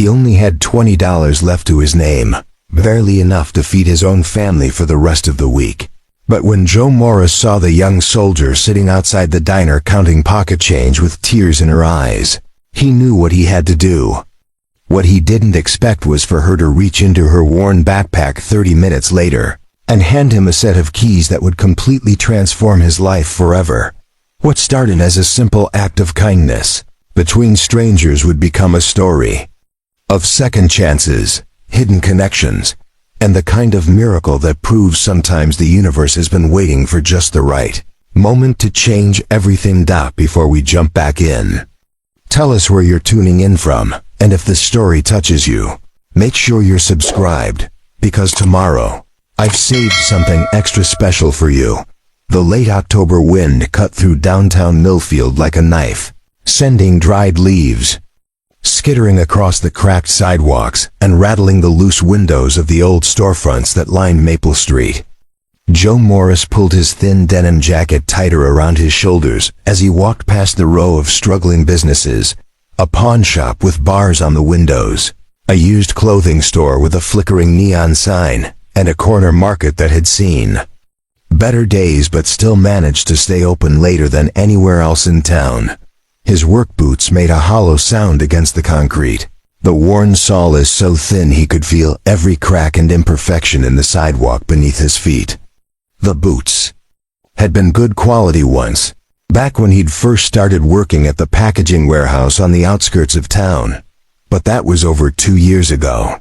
He only had $20 left to his name, barely enough to feed his own family for the rest of the week. But when Joe Morris saw the young soldier sitting outside the diner counting pocket change with tears in her eyes, he knew what he had to do. What he didn't expect was for her to reach into her worn backpack 30 minutes later and hand him a set of keys that would completely transform his life forever. What started as a simple act of kindness between strangers would become a story of second chances, hidden connections, and the kind of miracle that proves sometimes the universe has been waiting for just the right moment to change everything. Before we jump back in, tell us where you're tuning in from, and if this story touches you, make sure you're subscribed, because tomorrow, I've saved something extra special for you. The late October wind cut through downtown Millfield like a knife, sending dried leaves skittering across the cracked sidewalks and rattling the loose windows of the old storefronts that lined Maple Street. Joe Morris pulled his thin denim jacket tighter around his shoulders as he walked past the row of struggling businesses, a pawn shop with bars on the windows, a used clothing store with a flickering neon sign, and a corner market that had seen better days but still managed to stay open later than anywhere else in town. His work boots made a hollow sound against the concrete. The worn sole is so thin he could feel every crack and imperfection in the sidewalk beneath his feet. The boots had been good quality once, back when he'd first started working at the packaging warehouse on the outskirts of town, but that was over 2 years ago.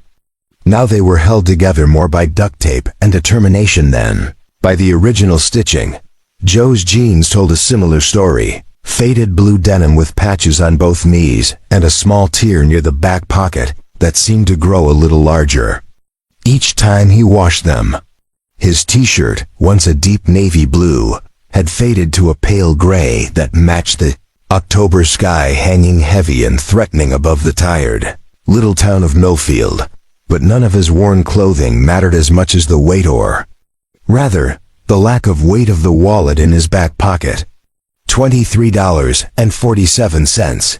Now they were held together more by duct tape and determination than by the original stitching. Joe's jeans told a similar story. Faded blue denim with patches on both knees and a small tear near the back pocket that seemed to grow a little larger each time he washed them. His t-shirt, once a deep navy blue, had faded to a pale gray that matched the October sky hanging heavy and threatening above the tired little town of Millfield. But none of his worn clothing mattered as much as the weight, or rather, the lack of weight of the wallet in his back pocket. $23.47.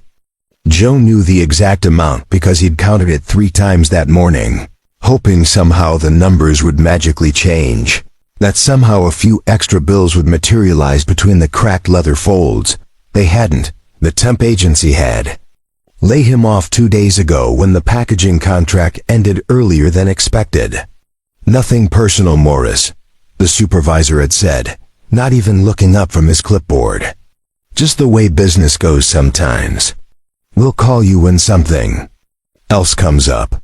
Joe knew the exact amount because he'd counted it 3 times that morning, hoping somehow the numbers would magically change, that somehow a few extra bills would materialize between the cracked leather folds. They hadn't. The temp agency had laid him off 2 days ago when the packaging contract ended earlier than expected. Nothing personal, Morris, the supervisor had said, not even looking up from his clipboard. Just the way business goes sometimes. We'll call you when something else comes up.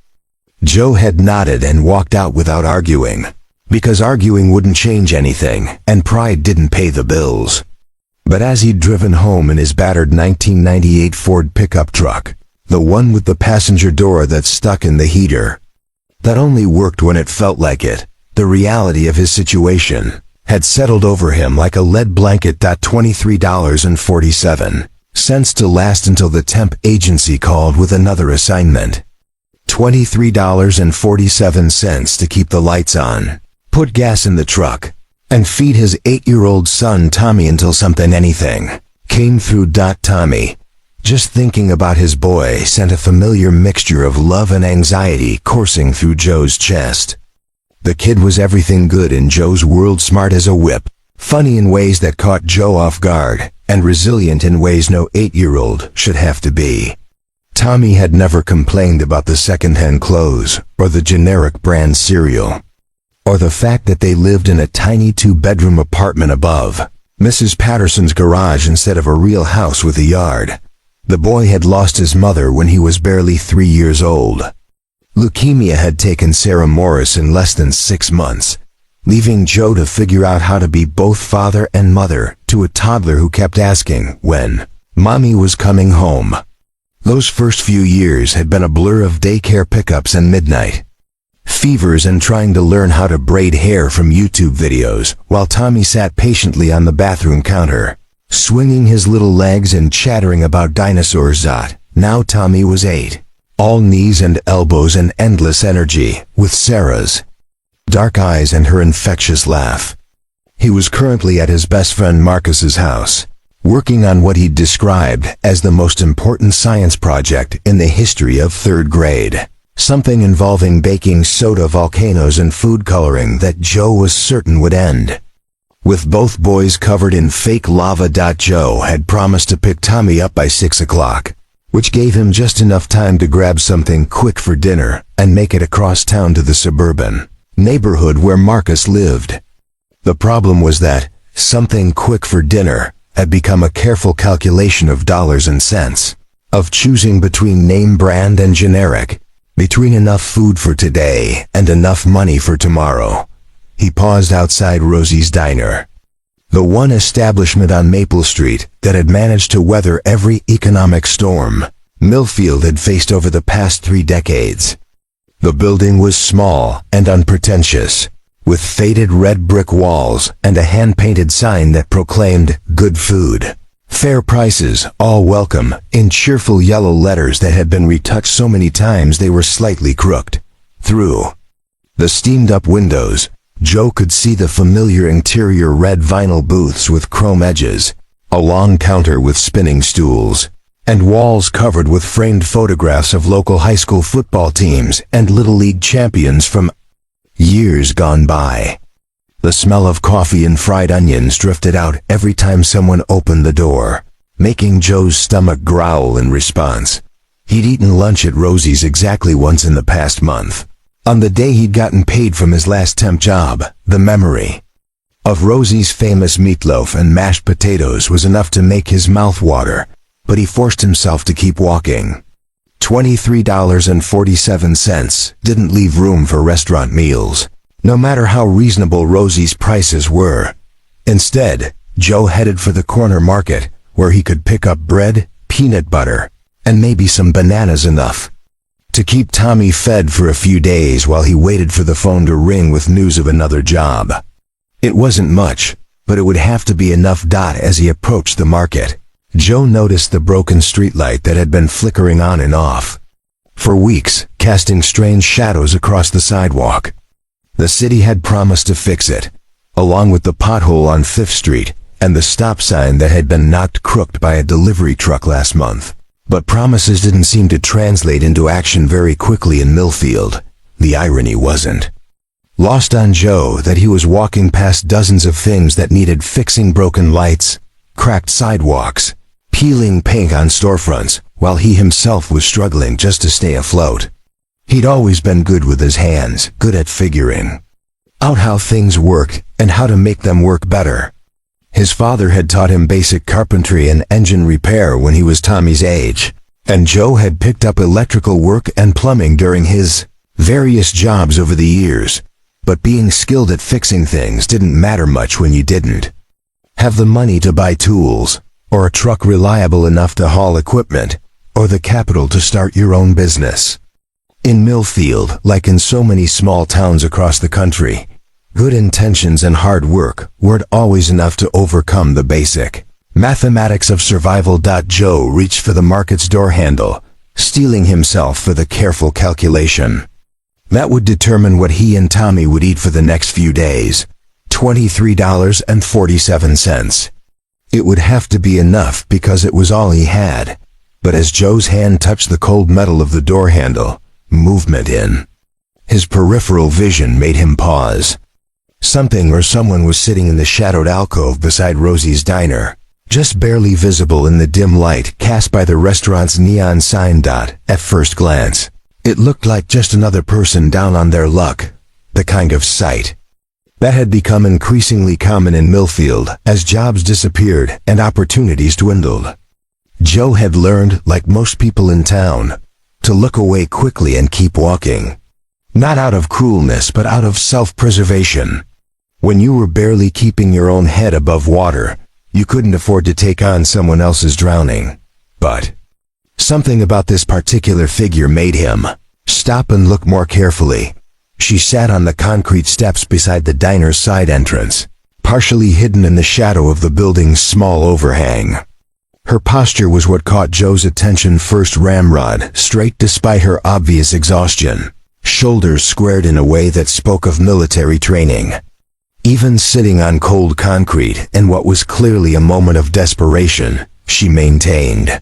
Joe had nodded and walked out without arguing, because arguing wouldn't change anything, and pride didn't pay the bills. But as he'd driven home in his battered 1998 Ford pickup truck, the one with the passenger door that stuck in the heater, that only worked when it felt like it, the reality of his situation had settled over him like a lead blanket. $23.47 to last until the temp agency called with another assignment. $23.47 to keep the lights on, put gas in the truck, and feed his 8-year-old son Tommy until anything came through. Tommy, just thinking about his boy, sent a familiar mixture of love and anxiety coursing through Joe's chest. The kid was everything good in Joe's world, smart as a whip, funny in ways that caught Joe off guard, and resilient in ways no 8-year-old should have to be. Tommy had never complained about the second-hand clothes, or the generic brand cereal, or the fact that they lived in a tiny 2-bedroom apartment above Mrs. Patterson's garage instead of a real house with a yard. The boy had lost his mother when he was barely 3 years old. Leukemia had taken Sarah Morris in less than 6 months, leaving Joe to figure out how to be both father and mother to a toddler who kept asking when Mommy was coming home. Those first few years had been a blur of daycare pickups and midnight fevers and trying to learn how to braid hair from YouTube videos, while Tommy sat patiently on the bathroom counter, swinging his little legs and chattering about dinosaurs. Now Tommy was 8. All knees and elbows and endless energy, with Sarah's dark eyes and her infectious laugh. He was currently at his best friend Marcus's house, working on what he'd described as the most important science project in the history of third grade. Something involving baking soda volcanoes and food coloring that Joe was certain would end. With both boys covered in fake lava. Joe had promised to pick Tommy up by 6 o'clock, which gave him just enough time to grab something quick for dinner and make it across town to the suburban neighborhood where Marcus lived. The problem was that something quick for dinner had become a careful calculation of dollars and cents, of choosing between name brand and generic, between enough food for today and enough money for tomorrow. He paused outside Rosie's Diner, the one establishment on Maple Street that had managed to weather every economic storm Millfield had faced over the past 3 decades. The building was small and unpretentious, with faded red brick walls and a hand-painted sign that proclaimed good food, fair prices, all welcome, in cheerful yellow letters that had been retouched so many times they were slightly crooked. Through the steamed-up windows, Joe could see the familiar interior red vinyl booths with chrome edges, a long counter with spinning stools, and walls covered with framed photographs of local high school football teams and Little League champions from years gone by. The smell of coffee and fried onions drifted out every time someone opened the door, making Joe's stomach growl in response. He'd eaten lunch at Rosie's exactly once in the past month. On the day he'd gotten paid from his last temp job, the memory of Rosie's famous meatloaf and mashed potatoes was enough to make his mouth water, but he forced himself to keep walking. $23.47 didn't leave room for restaurant meals, no matter how reasonable Rosie's prices were. Instead, Joe headed for the corner market, where he could pick up bread, peanut butter, and maybe some bananas, enough to keep Tommy fed for a few days while he waited for the phone to ring with news of another job. It wasn't much, but it would have to be enough. As he approached the market, Joe noticed the broken streetlight that had been flickering on and off for weeks, casting strange shadows across the sidewalk. The city had promised to fix it, along with the pothole on 5th Street and the stop sign that had been knocked crooked by a delivery truck last month. But promises didn't seem to translate into action very quickly in Millfield. The irony wasn't lost on Joe that he was walking past dozens of things that needed fixing: broken lights, cracked sidewalks, peeling paint on storefronts, while he himself was struggling just to stay afloat. He'd always been good with his hands, good at figuring out how things worked and how to make them work better. His father had taught him basic carpentry and engine repair when he was Tommy's age, and Joe had picked up electrical work and plumbing during his various jobs over the years. But being skilled at fixing things didn't matter much when you didn't have the money to buy tools, or a truck reliable enough to haul equipment, or the capital to start your own business. In Millfield, like in so many small towns across the country, good intentions and hard work weren't always enough to overcome the basic mathematics of survival. Joe reached for the market's door handle, steeling himself for the careful calculation that would determine what he and Tommy would eat for the next few days. $23.47. It would have to be enough because it was all he had. But as Joe's hand touched the cold metal of the door handle, movement in his peripheral vision made him pause. Something or someone was sitting in the shadowed alcove beside Rosie's Diner, just barely visible in the dim light cast by the restaurant's neon sign. At first glance, it looked like just another person down on their luck, the kind of sight that had become increasingly common in Millfield as jobs disappeared and opportunities dwindled. Joe had learned, like most people in town, to look away quickly and keep walking. Not out of cruelness, but out of self-preservation. When you were barely keeping your own head above water, you couldn't afford to take on someone else's drowning. But something about this particular figure made him stop and look more carefully. She sat on the concrete steps beside the diner's side entrance, partially hidden in the shadow of the building's small overhang. Her posture was what caught Joe's attention first: ramrod straight despite her obvious exhaustion, shoulders squared in a way that spoke of military training. Even sitting on cold concrete in what was clearly a moment of desperation, she maintained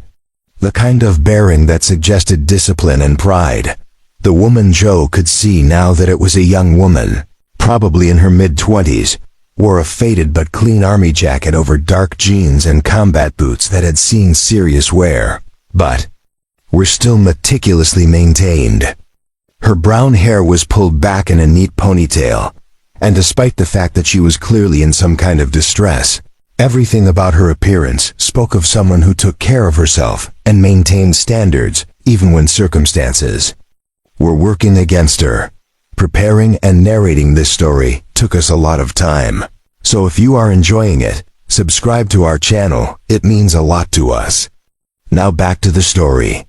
the kind of bearing that suggested discipline and pride. The woman Joe could see now that it was a young woman, probably in her mid-20s, wore a faded but clean army jacket over dark jeans and combat boots that had seen serious wear, but were still meticulously maintained. Her brown hair was pulled back in a neat ponytail, and despite the fact that she was clearly in some kind of distress, everything about her appearance spoke of someone who took care of herself and maintained standards even when circumstances were working against her. Preparing and narrating this story took us a lot of time, so if you are enjoying it, subscribe to our channel, it means a lot to us. Now back to the story.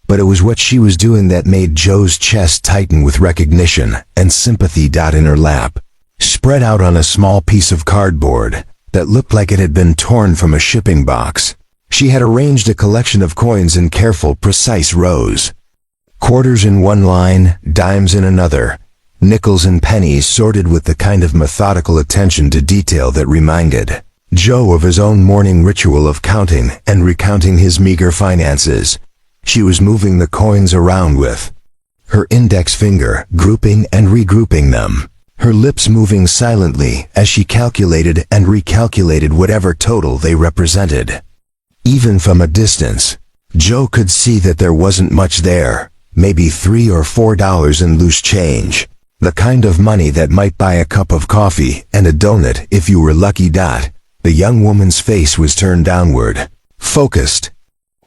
But it was what she was doing that made Joe's chest tighten with recognition and sympathy. In her lap, spread out on a small piece of cardboard that looked like it had been torn from a shipping box, she had arranged a collection of coins in careful, precise rows. Quarters in one line, dimes in another, nickels and pennies sorted with the kind of methodical attention to detail that reminded Joe of his own morning ritual of counting and recounting his meager finances. She was moving the coins around with her index finger, grouping and regrouping them, her lips moving silently as she calculated and recalculated whatever total they represented. Even from a distance, Joe could see that there wasn't much there, maybe $3 or $4 in loose change, the kind of money that might buy a cup of coffee and a donut if you were lucky. The young woman's face was turned downward, focused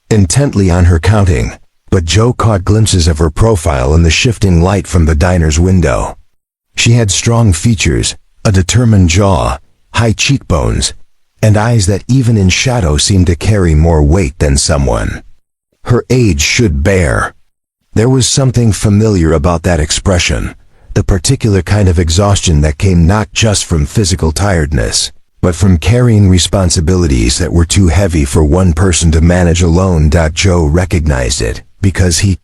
intently on her counting, but Joe caught glimpses of her profile in the shifting light from the diner's window. She had strong features, a determined jaw, high cheekbones, and eyes that even in shadow seemed to carry more weight than someone her age should bear. There was something familiar about that expression, the particular kind of exhaustion that came not just from physical tiredness, but from carrying responsibilities that were too heavy for one person to manage alone. Joe recognized it, because he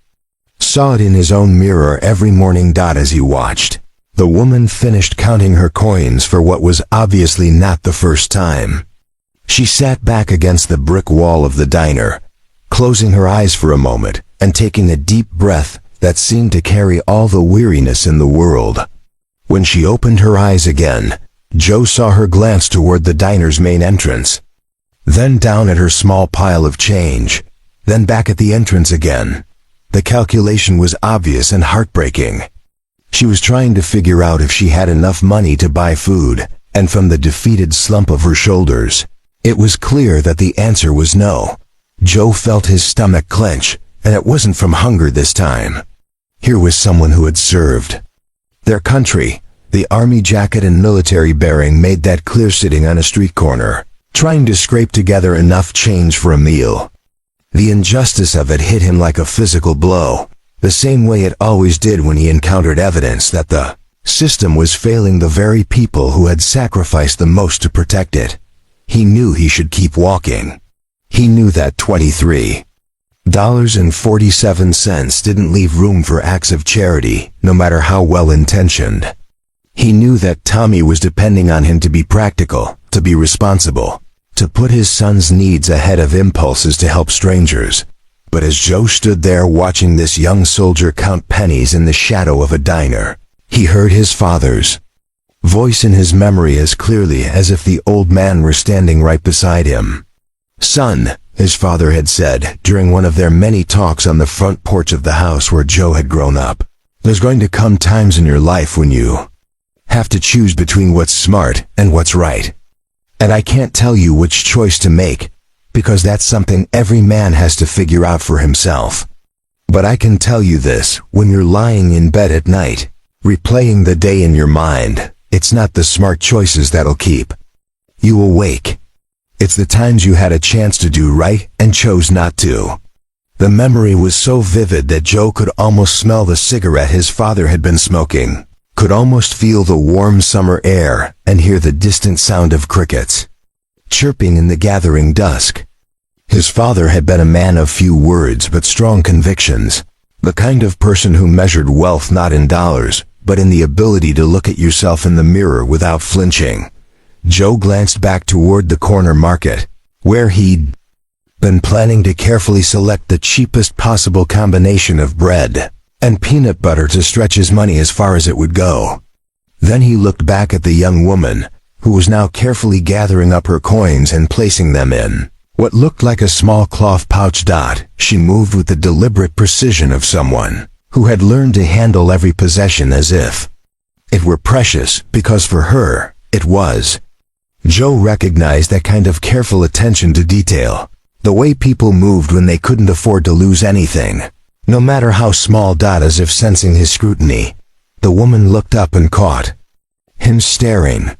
saw it in his own mirror every morning. As he watched the woman finished counting her coins for what was obviously not the first time, she sat back against the brick wall of the diner, closing her eyes for a moment and taking a deep breath that seemed to carry all the weariness in the world. When she opened her eyes again, Joe saw her glance toward the diner's main entrance, then down at her small pile of change, then back at the entrance again. The calculation was obvious and heartbreaking. She was trying to figure out if she had enough money to buy food, and from the defeated slump of her shoulders, it was clear that the answer was no. Joe felt his stomach clench, and it wasn't from hunger this time. Here was someone who had served their country. The army jacket and military bearing made that clear sitting on a street corner, trying to scrape together enough change for a meal. The injustice of it hit him like a physical blow, the same way it always did when he encountered evidence that the system was failing the very people who had sacrificed the most to protect it. He knew he should keep walking. He knew that $23.47 didn't leave room for acts of charity, no matter how well-intentioned. He knew that Tommy was depending on him to be practical, to be responsible, to put his son's needs ahead of impulses to help strangers. But as Joe stood there watching this young soldier count pennies in the shadow of a diner, he heard his father's voice in his memory as clearly as if the old man were standing right beside him. "Son," his father had said during one of their many talks on the front porch of the house where Joe had grown up, "there's going to come times in your life when you have to choose between what's smart and what's right. And I can't tell you which choice to make, because that's something every man has to figure out for himself. But I can tell you this, when you're lying in bed at night, replaying the day in your mind, it's not the smart choices that'll keep you awake. It's the times you had a chance to do right and chose not to." The memory was so vivid that Joe could almost smell the cigarette his father had been smoking, could almost feel the warm summer air and hear the distant sound of crickets chirping in the gathering dusk. His father had been a man of few words but strong convictions, the kind of person who measured wealth not in dollars, but in the ability to look at yourself in the mirror without flinching. Joe glanced back toward the corner market, where he'd been planning to carefully select the cheapest possible combination of bread and peanut butter to stretch his money as far as it would go. Then he looked back at the young woman, who was now carefully gathering up her coins and placing them in what looked like a small cloth pouch. She moved with the deliberate precision of someone who had learned to handle every possession as if it were precious, because for her, it was. Joe recognized that kind of careful attention to detail, the way people moved when they couldn't afford to lose anything, no matter how small. As if sensing his scrutiny, the woman looked up and caught him staring.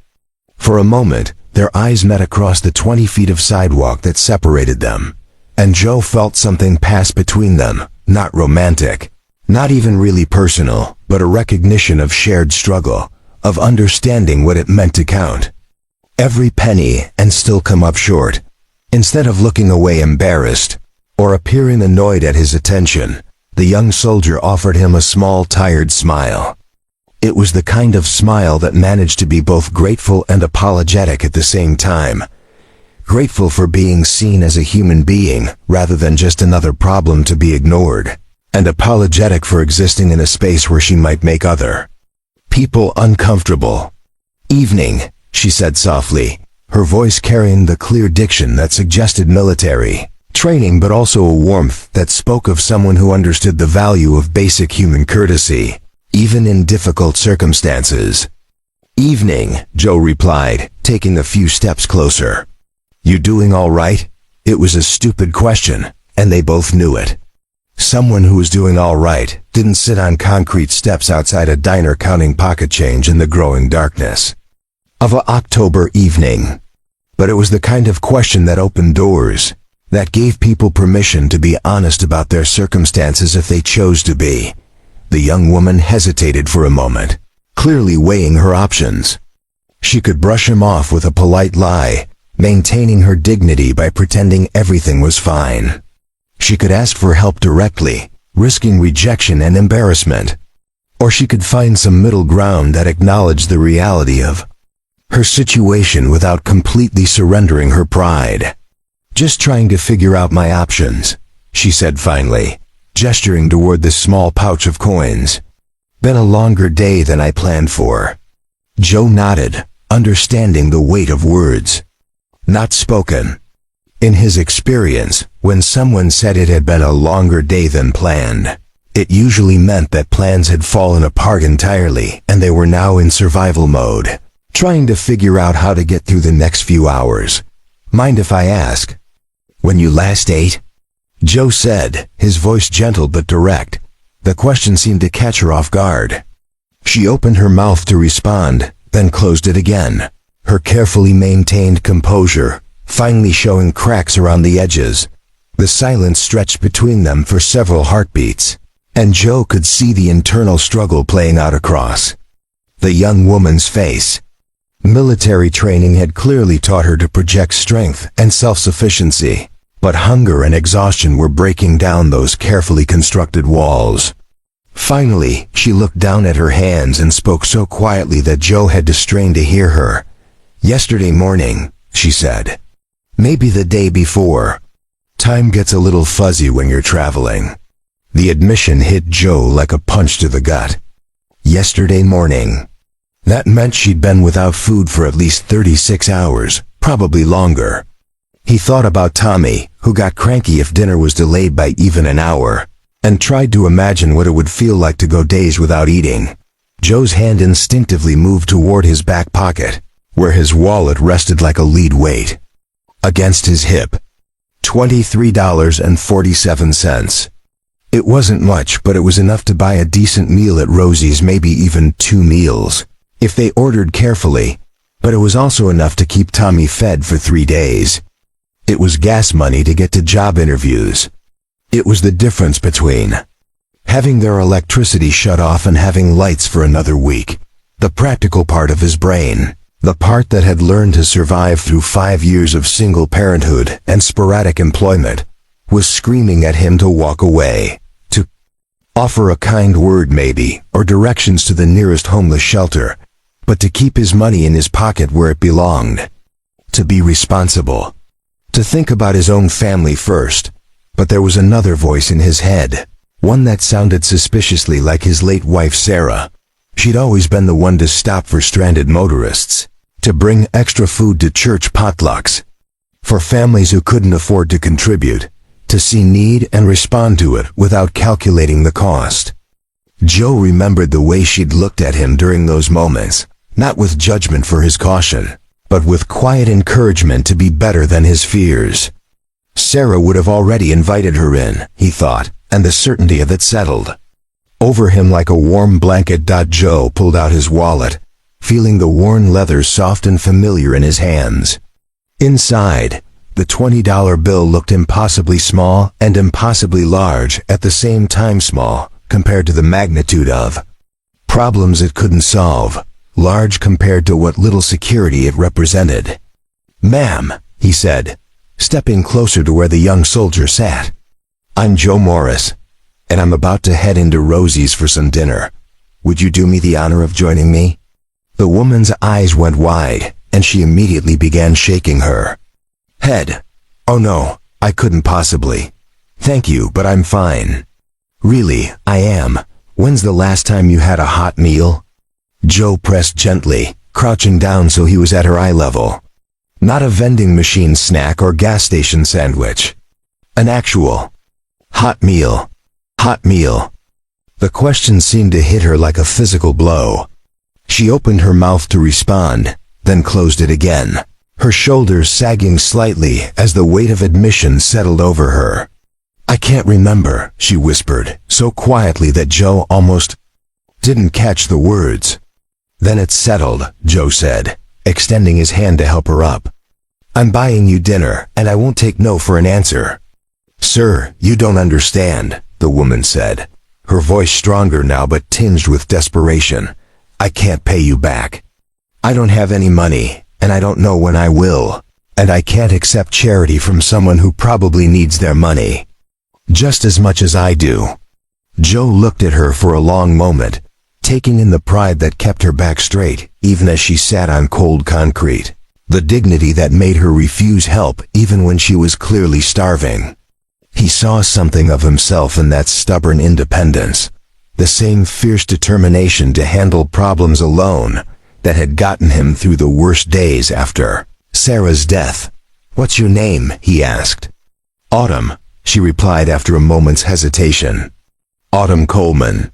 For a moment, their eyes met across the 20 feet of sidewalk that separated them, and Joe felt something pass between them, not romantic, not even really personal, but a recognition of shared struggle, of understanding what it meant to count every penny and still come up short. Instead of looking away embarrassed, or appearing annoyed at his attention, the young soldier offered him a small, tired smile. It was the kind of smile that managed to be both grateful and apologetic at the same time. Grateful for being seen as a human being, rather than just another problem to be ignored, and apologetic for existing in a space where she might make other people uncomfortable. "Evening," she said softly, her voice carrying the clear diction that suggested military training, but also a warmth that spoke of someone who understood the value of basic human courtesy, even in difficult circumstances. "Evening," Joe replied, taking a few steps closer. "You doing all right?" It was a stupid question, and they both knew it. Someone who was doing all right didn't sit on concrete steps outside a diner counting pocket change in the growing darkness of an October evening. But it was the kind of question that opened doors, that gave people permission to be honest about their circumstances if they chose to be. The young woman hesitated for a moment, clearly weighing her options. She could brush him off with a polite lie, maintaining her dignity by pretending everything was fine. She could ask for help directly, risking rejection and embarrassment. Or she could find some middle ground that acknowledged the reality of her situation without completely surrendering her pride. "Just trying to figure out my options," she said finally, gesturing toward the small pouch of coins. "Been a longer day than I planned for." Joe nodded, understanding the weight of words not spoken. In his experience, when someone said it had been a longer day than planned, it usually meant that plans had fallen apart entirely and they were now in survival mode, trying to figure out how to get through the next few hours. "Mind if I ask when you last ate?" Joe said, his voice gentle but direct. The question seemed to catch her off guard. She opened her mouth to respond, then closed it again, her carefully maintained composure finally showing cracks around the edges. The silence stretched between them for several heartbeats, and Joe could see the internal struggle playing out across the young woman's face. Military training had clearly taught her to project strength and self-sufficiency, but hunger and exhaustion were breaking down those carefully constructed walls. Finally, she looked down at her hands and spoke so quietly that Joe had to strain to hear her. "Yesterday morning," she said. "Maybe the day before. Time gets a little fuzzy when you're traveling." The admission hit Joe like a punch to the gut. Yesterday morning. That meant she'd been without food for at least 36 hours, probably longer. He thought about Tommy, who got cranky if dinner was delayed by even an hour, and tried to imagine what it would feel like to go days without eating. Joe's hand instinctively moved toward his back pocket, where his wallet rested like a lead weight against his hip. $23.47. It wasn't much, but it was enough to buy a decent meal at Rosie's, maybe even 2 meals, if they ordered carefully, but it was also enough to keep Tommy fed for 3 days. It was gas money to get to job interviews. It was the difference between having their electricity shut off and having lights for another week. The practical part of his brain, the part that had learned to survive through 5 years of single parenthood and sporadic employment, was screaming at him to walk away, to Offer a kind word maybe, or directions to the nearest homeless shelter, but to keep his money in his pocket where it belonged. To be responsible. To think about his own family first. But there was another voice in his head, one that sounded suspiciously like his late wife Sarah. She'd always been the one to stop for stranded motorists, to bring extra food to church potlucks, for families who couldn't afford to contribute, to see need and respond to it without calculating the cost. Joe remembered the way she'd looked at him during those moments, not with judgment for his caution, but with quiet encouragement to be better than his fears. Sarah would have already invited her in, he thought, and the certainty of it settled over him like a warm blanket. Joe pulled out his wallet, feeling the worn leather soft and familiar in his hands. Inside, the $20 bill looked impossibly small and impossibly large at the same time, small compared to the magnitude of problems it couldn't solve, large compared to what little security it represented. "Ma'am," he said, stepping closer to where the young soldier sat. "I'm Joe Morris, and I'm about to head into Rosie's for some dinner. Would you do me the honor of joining me?" The woman's eyes went wide, and she immediately began shaking her head. "Oh no, I couldn't possibly. Thank you, but I'm fine. Really, I am. When's the last time you had a hot meal?" Joe pressed gently, crouching down so he was at her eye level. Not a vending machine snack or gas station sandwich. An actual hot meal. Hot meal. The question seemed to hit her like a physical blow. She opened her mouth to respond, then closed it again, her shoulders sagging slightly as the weight of admission settled over her. "I can't remember," she whispered, so quietly that Joe almost didn't catch the words. "Then it's settled," Joe said, extending his hand to help her up. "I'm buying you dinner, and I won't take no for an answer." "Sir, you don't understand," the woman said, her voice stronger now but tinged with desperation. "I can't pay you back. I don't have any money, and I don't know when I will, and I can't accept charity from someone who probably needs their money just as much as I do." Joe looked at her for a long moment, taking in the pride that kept her back straight, even as she sat on cold concrete, the dignity that made her refuse help even when she was clearly starving. He saw something of himself in that stubborn independence, the same fierce determination to handle problems alone that had gotten him through the worst days after Sarah's death. "What's your name?" he asked. "Autumn," she replied after a moment's hesitation. "Autumn Coleman."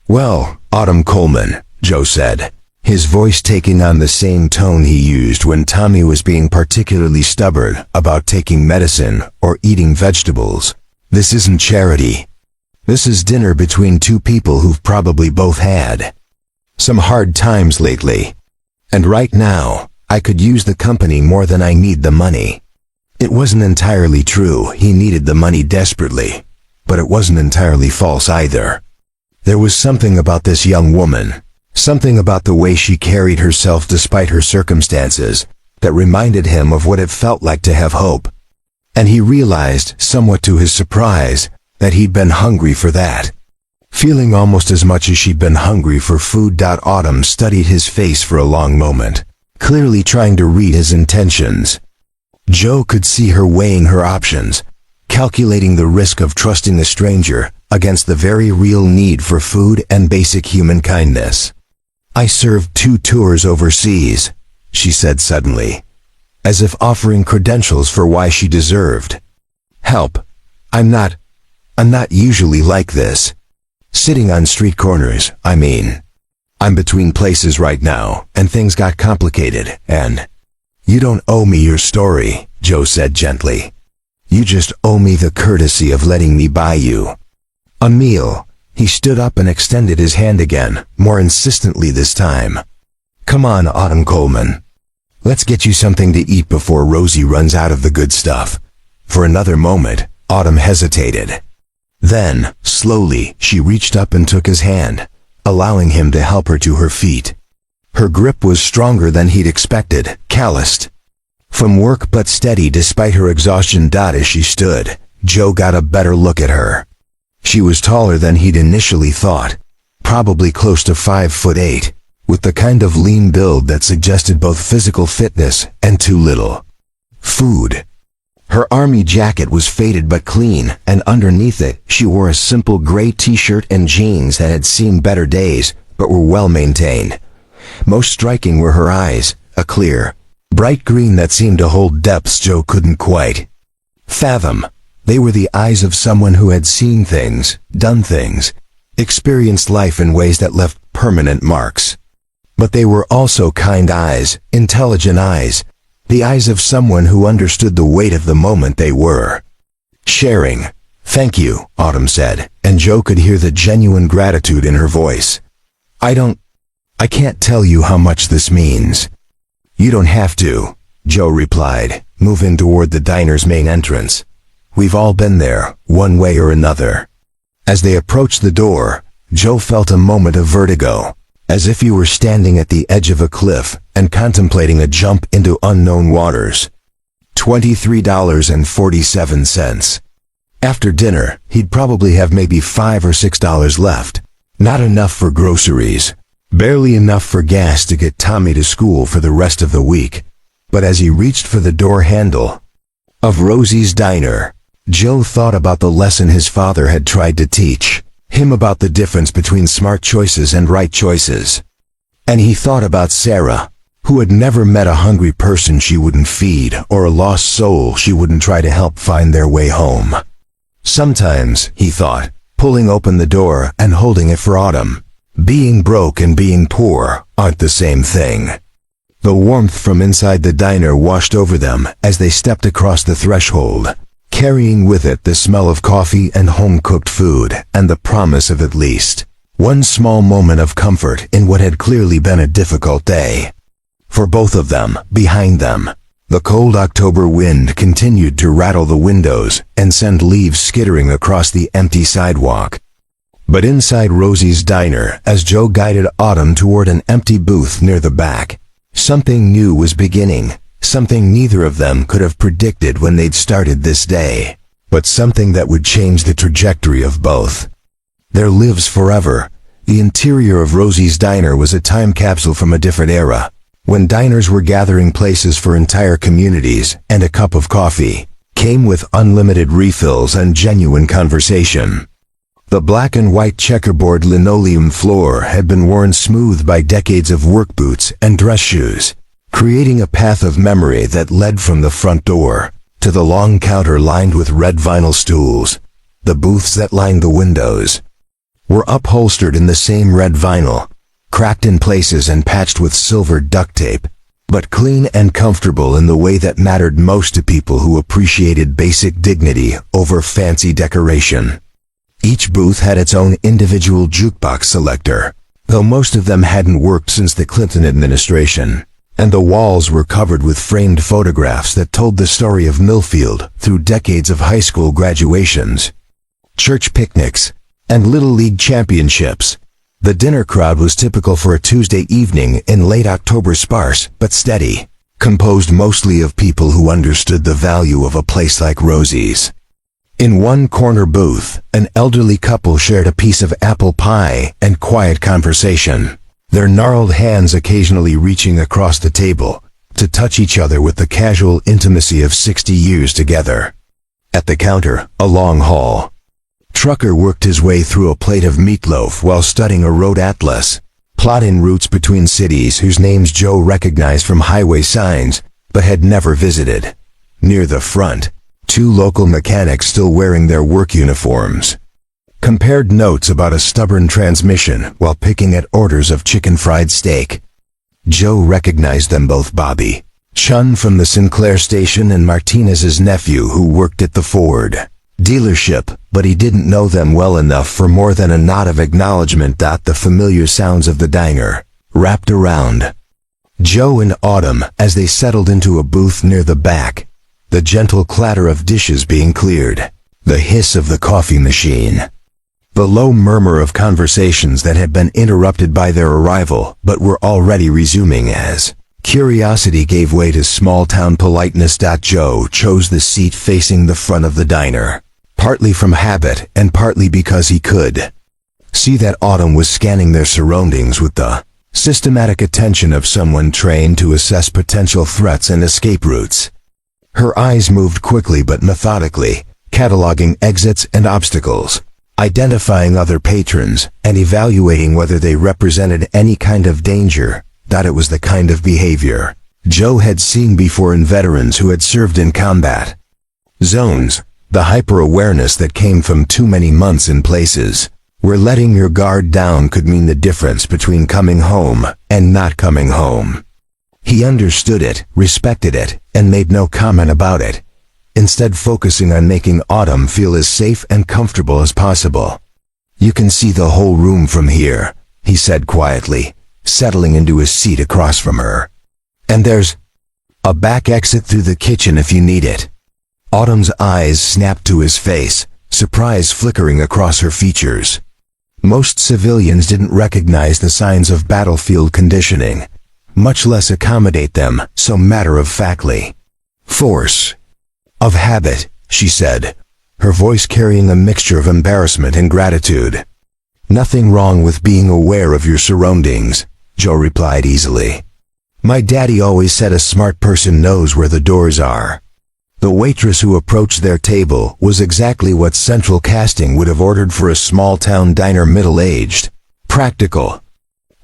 "Well, Autumn Coleman," Joe said, his voice taking on the same tone he used when Tommy was being particularly stubborn about taking medicine or eating vegetables. "This isn't charity. This is dinner between two people who've probably both had some hard times lately. And right now, I could use the company more than I need the money." It wasn't entirely true. He needed the money desperately, but it wasn't entirely false either. There was something about this young woman, something about the way she carried herself despite her circumstances, that reminded him of what it felt like to have hope. And he realized, somewhat to his surprise, that he'd been hungry for that. Feeling almost as much as she'd been hungry for food. Autumn studied his face for a long moment, clearly trying to read his intentions. Joe could see her weighing her options, calculating the risk of trusting a stranger against the very real need for food and basic human kindness. "I served 2 tours overseas," she said suddenly, as if offering credentials for why she deserved help. I'm not usually like this. Sitting on street corners, I mean. I'm between places right now, and things got complicated, and..." "You don't owe me your story," Joe said gently. "You just owe me the courtesy of letting me buy you a meal." He stood up and extended his hand again, more insistently this time. "Come on, Autumn Coleman. Let's get you something to eat before Rosie runs out of the good stuff." For another moment, Autumn hesitated. Then, slowly, she reached up and took his hand, allowing him to help her to her feet. Her grip was stronger than he'd expected, calloused from work but steady despite her exhaustion. As she stood, Joe got a better look at her. She was taller than he'd initially thought, probably close to 5'8", with the kind of lean build that suggested both physical fitness and too little food. Her army jacket was faded but clean, and underneath it she wore a simple gray t-shirt and jeans that had seen better days but were well maintained. Most striking were her eyes, a clear, bright green that seemed to hold depths Joe couldn't quite fathom. They were the eyes of someone who had seen things, done things, experienced life in ways that left permanent marks. But they were also kind eyes, intelligent eyes, the eyes of someone who understood the weight of the moment they were sharing. "Thank you," Autumn said, and Joe could hear the genuine gratitude in her voice. I can't tell you how much this means." "You don't have to," Joe replied, moving toward the diner's main entrance. "We've all been there, one way or another." As they approached the door, Joe felt a moment of vertigo, as if he were standing at the edge of a cliff and contemplating a jump into unknown waters. $23.47. After dinner, he'd probably have maybe $5 or $6 left. Not enough for groceries, barely enough for gas to get Tommy to school for the rest of the week. But as he reached for the door handle of Rosie's Diner, Joe thought about the lesson his father had tried to teach him about the difference between smart choices and right choices. And he thought about Sarah, who had never met a hungry person she wouldn't feed or a lost soul she wouldn't try to help find their way home. Sometimes, he thought, pulling open the door and holding it for Autumn, being broke and being poor aren't the same thing. The warmth from inside the diner washed over them as they stepped across the threshold, carrying with it the smell of coffee and home-cooked food and the promise of at least one small moment of comfort in what had clearly been a difficult day. For both of them, behind them, the cold October wind continued to rattle the windows and send leaves skittering across the empty sidewalk. But inside Rosie's Diner, as Joe guided Autumn toward an empty booth near the back, something new was beginning, something neither of them could have predicted when they'd started this day, but something that would change the trajectory of both their lives forever. The interior of Rosie's Diner was a time capsule from a different era, when diners were gathering places for entire communities, and a cup of coffee came with unlimited refills and genuine conversation. The black and white checkerboard linoleum floor had been worn smooth by decades of work boots and dress shoes, creating a path of memory that led from the front door to the long counter lined with red vinyl stools. The booths that lined the windows were upholstered in the same red vinyl, cracked in places and patched with silver duct tape, but clean and comfortable in the way that mattered most to people who appreciated basic dignity over fancy decoration. Each booth had its own individual jukebox selector, though most of them hadn't worked since the Clinton administration, and the walls were covered with framed photographs that told the story of Millfield through decades of high school graduations, church picnics, and Little League championships. The dinner crowd was typical for a Tuesday evening in late October, sparse but steady, composed mostly of people who understood the value of a place like Rosie's. In one corner booth, an elderly couple shared a piece of apple pie and quiet conversation, their gnarled hands occasionally reaching across the table to touch each other with the casual intimacy of 60 years together. At the counter, a long haul trucker worked his way through a plate of meatloaf while studying a road atlas, plotting routes between cities whose names Joe recognized from highway signs but had never visited. Near the front, two local mechanics still wearing their work uniforms compared notes about a stubborn transmission while picking at orders of chicken fried steak. Joe recognized them both: Bobby Chun from the Sinclair station and Martinez's nephew who worked at the Ford dealership, but he didn't know them well enough for more than a nod of acknowledgement. The familiar sounds of the diner wrapped around Joe and Autumn as they settled into a booth near the back, the gentle clatter of dishes being cleared, the hiss of the coffee machine, the low murmur of conversations that had been interrupted by their arrival but were already resuming as curiosity gave way to small-town politeness. Joe chose the seat facing the front of the diner, partly from habit and partly because he could see that Autumn was scanning their surroundings with the systematic attention of someone trained to assess potential threats and escape routes. Her eyes moved quickly but methodically, cataloging exits and obstacles, identifying other patrons, and evaluating whether they represented any kind of danger. That it was the kind of behavior Joe had seen before in veterans who had served in combat zones, the hyper-awareness that came from too many months in places where letting your guard down could mean the difference between coming home and not coming home. He understood it, respected it, and made no comment about it, instead focusing on making Autumn feel as safe and comfortable as possible. "You can see the whole room from here," he said quietly, settling into his seat across from her. "And there's a back exit through the kitchen if you need it." Autumn's eyes snapped to his face, surprise flickering across her features. Most civilians didn't recognize the signs of battlefield conditioning, much less accommodate them so matter-of-factly. "Force of habit," she said, her voice carrying a mixture of embarrassment and gratitude. "Nothing wrong with being aware of your surroundings," Joe replied easily. "My daddy always said a smart person knows where the doors are." The waitress who approached their table was exactly what central casting would have ordered for a small-town diner, middle-aged, practical,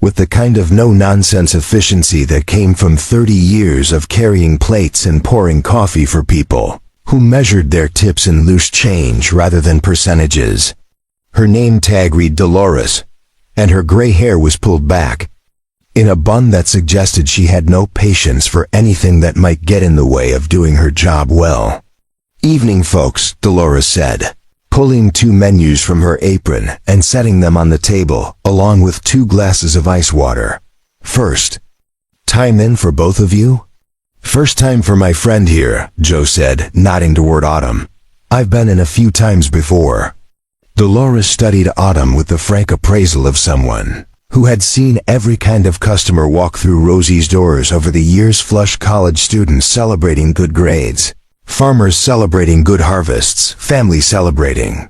with the kind of no-nonsense efficiency that came from 30 years of carrying plates and pouring coffee for people who measured their tips in loose change rather than percentages. Her name tag read Dolores, and her gray hair was pulled back in a bun that suggested she had no patience for anything that might get in the way of doing her job well. "Evening, folks," Dolores said, pulling 2 menus from her apron and setting them on the table, along with 2 glasses of ice water. "First time in for both of you?" "First time for my friend here," Joe said, nodding toward Autumn. "I've been in a few times before." Dolores studied Autumn with the frank appraisal of someone who had seen every kind of customer walk through Rosie's doors over the years: flush college students celebrating good grades, farmers celebrating good harvests, families celebrating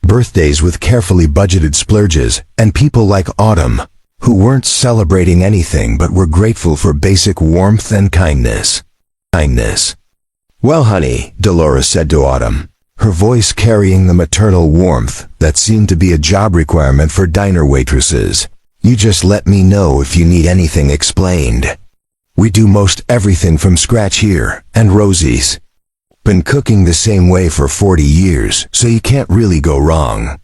birthdays with carefully budgeted splurges, and people like Autumn, who weren't celebrating anything but were grateful for basic warmth and kindness. "Well, honey," Dolores said to Autumn, her voice carrying the maternal warmth that seemed to be a job requirement for diner waitresses, "you just let me know if you need anything explained. We do most everything from scratch here, and Rosie's been cooking the same way for 40 years, so you can't really go wrong."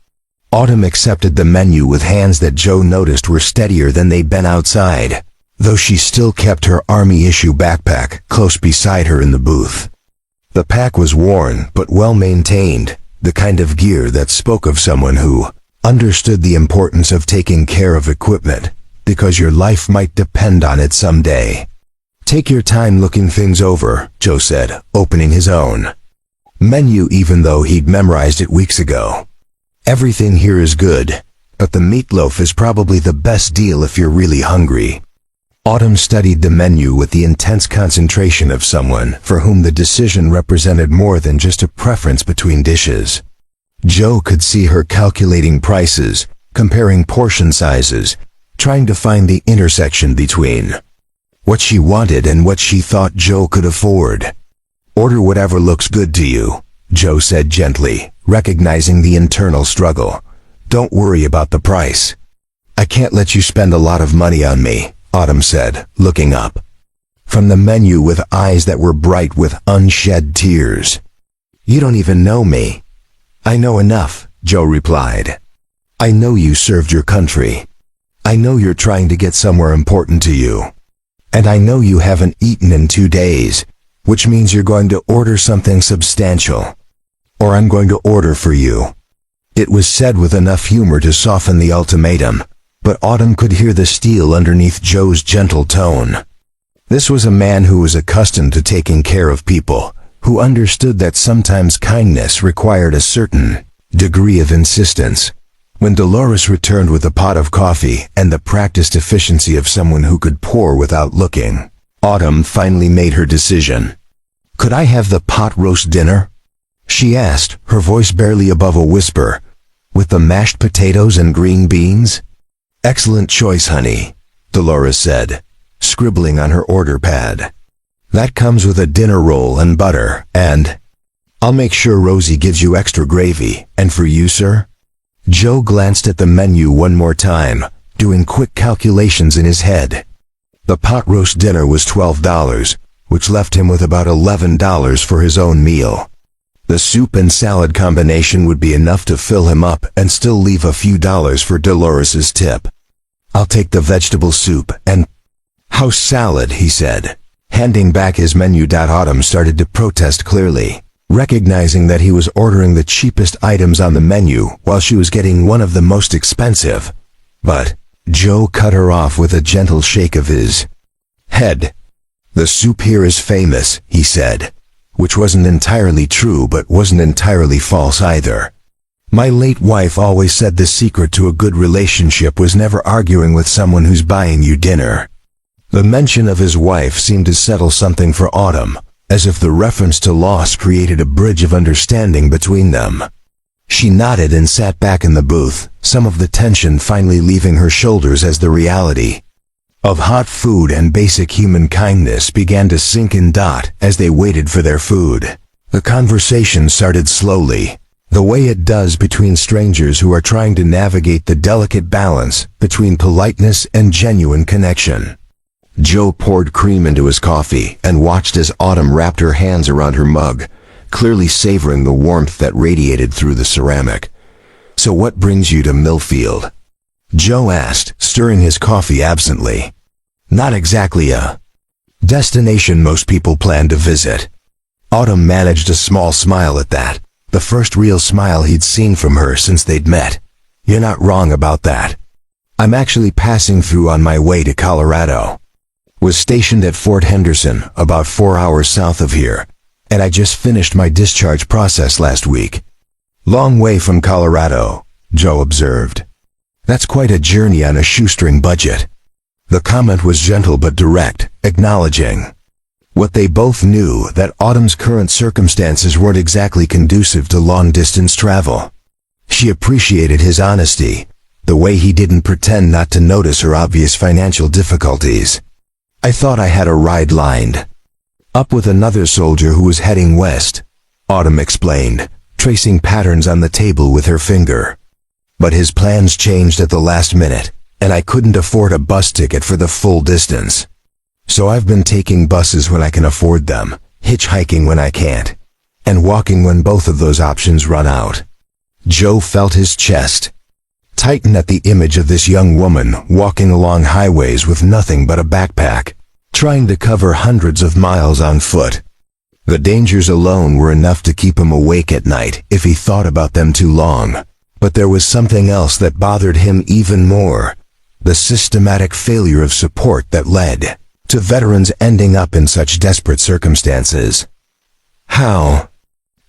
Autumn accepted the menu with hands that Joe noticed were steadier than they'd been outside, though she still kept her Army-issue backpack close beside her in the booth. The pack was worn but well-maintained, the kind of gear that spoke of someone who understood the importance of taking care of equipment, because your life might depend on it someday. "Take your time looking things over," Joe said, opening his own menu even though he'd memorized it weeks ago. "Everything here is good, but the meatloaf is probably the best deal if you're really hungry." Autumn studied the menu with the intense concentration of someone for whom the decision represented more than just a preference between dishes. Joe could see her calculating prices, comparing portion sizes, trying to find the intersection between what she wanted and what she thought Joe could afford. "Order whatever looks good to you," Joe said gently, recognizing the internal struggle. "Don't worry about the price." "I can't let you spend a lot of money on me," Autumn said, looking up from the menu with eyes that were bright with unshed tears. "You don't even know me." "I know enough," Joe replied. "I know you served your country. I know you're trying to get somewhere important to you. And I know you haven't eaten in 2 days, which means you're going to order something substantial. Or I'm going to order for you." It was said with enough humor to soften the ultimatum, but Autumn could hear the steel underneath Joe's gentle tone. This was a man who was accustomed to taking care of people, who understood that sometimes kindness required a certain degree of insistence. When Dolores returned with a pot of coffee and the practiced efficiency of someone who could pour without looking, Autumn finally made her decision. "Could I have the pot roast dinner?" she asked, her voice barely above a whisper. "With the mashed potatoes and green beans?" "Excellent choice, honey," Dolores said, scribbling on her order pad. "That comes with a dinner roll and butter, and I'll make sure Rosie gives you extra gravy. And for you, sir?" Joe glanced at the menu one more time, doing quick calculations in his head. The pot roast dinner was $12, which left him with about $11 for his own meal. The soup and salad combination would be enough to fill him up and still leave a few dollars for Dolores's tip. "I'll take the vegetable soup and house salad," he said, handing back his menu. Autumn started to protest clearly, recognizing that he was ordering the cheapest items on the menu while she was getting one of the most expensive. But Joe cut her off with a gentle shake of his head. "The soup here is famous," he said, which wasn't entirely true but wasn't entirely false either. "My late wife always said the secret to a good relationship was never arguing with someone who's buying you dinner." The mention of his wife seemed to settle something for Autumn, as if the reference to loss created a bridge of understanding between them. She nodded and sat back in the booth, some of the tension finally leaving her shoulders as the reality of hot food and basic human kindness began to sink in. As they waited for their food, the conversation started slowly, the way it does between strangers who are trying to navigate the delicate balance between politeness and genuine connection. Joe poured cream into his coffee and watched as Autumn wrapped her hands around her mug, clearly savoring the warmth that radiated through the ceramic. "So what brings you to Millfield?" Joe asked, stirring his coffee absently. "Not exactly a destination most people plan to visit." Autumn managed a small smile at that, the first real smile he'd seen from her since they'd met. "You're not wrong about that. I'm actually passing through on my way to Colorado. Was stationed at Fort Henderson, about 4 hours south of here, and I just finished my discharge process last week." "Long way from Colorado," Joe observed. "That's quite a journey on a shoestring budget." The comment was gentle but direct, acknowledging what they both knew, that Autumn's current circumstances weren't exactly conducive to long-distance travel. She appreciated his honesty, the way he didn't pretend not to notice her obvious financial difficulties. "I thought I had a ride lined up with another soldier who was heading west," Autumn explained, tracing patterns on the table with her finger. "But his plans changed at the last minute, and I couldn't afford a bus ticket for the full distance. So I've been taking buses when I can afford them, hitchhiking when I can't, and walking when both of those options run out." Joe felt his chest tighten at the image of this young woman walking along highways with nothing but a backpack, trying to cover hundreds of miles on foot. The dangers alone were enough to keep him awake at night if he thought about them too long. But there was something else that bothered him even more: the systematic failure of support that led to veterans ending up in such desperate circumstances. "How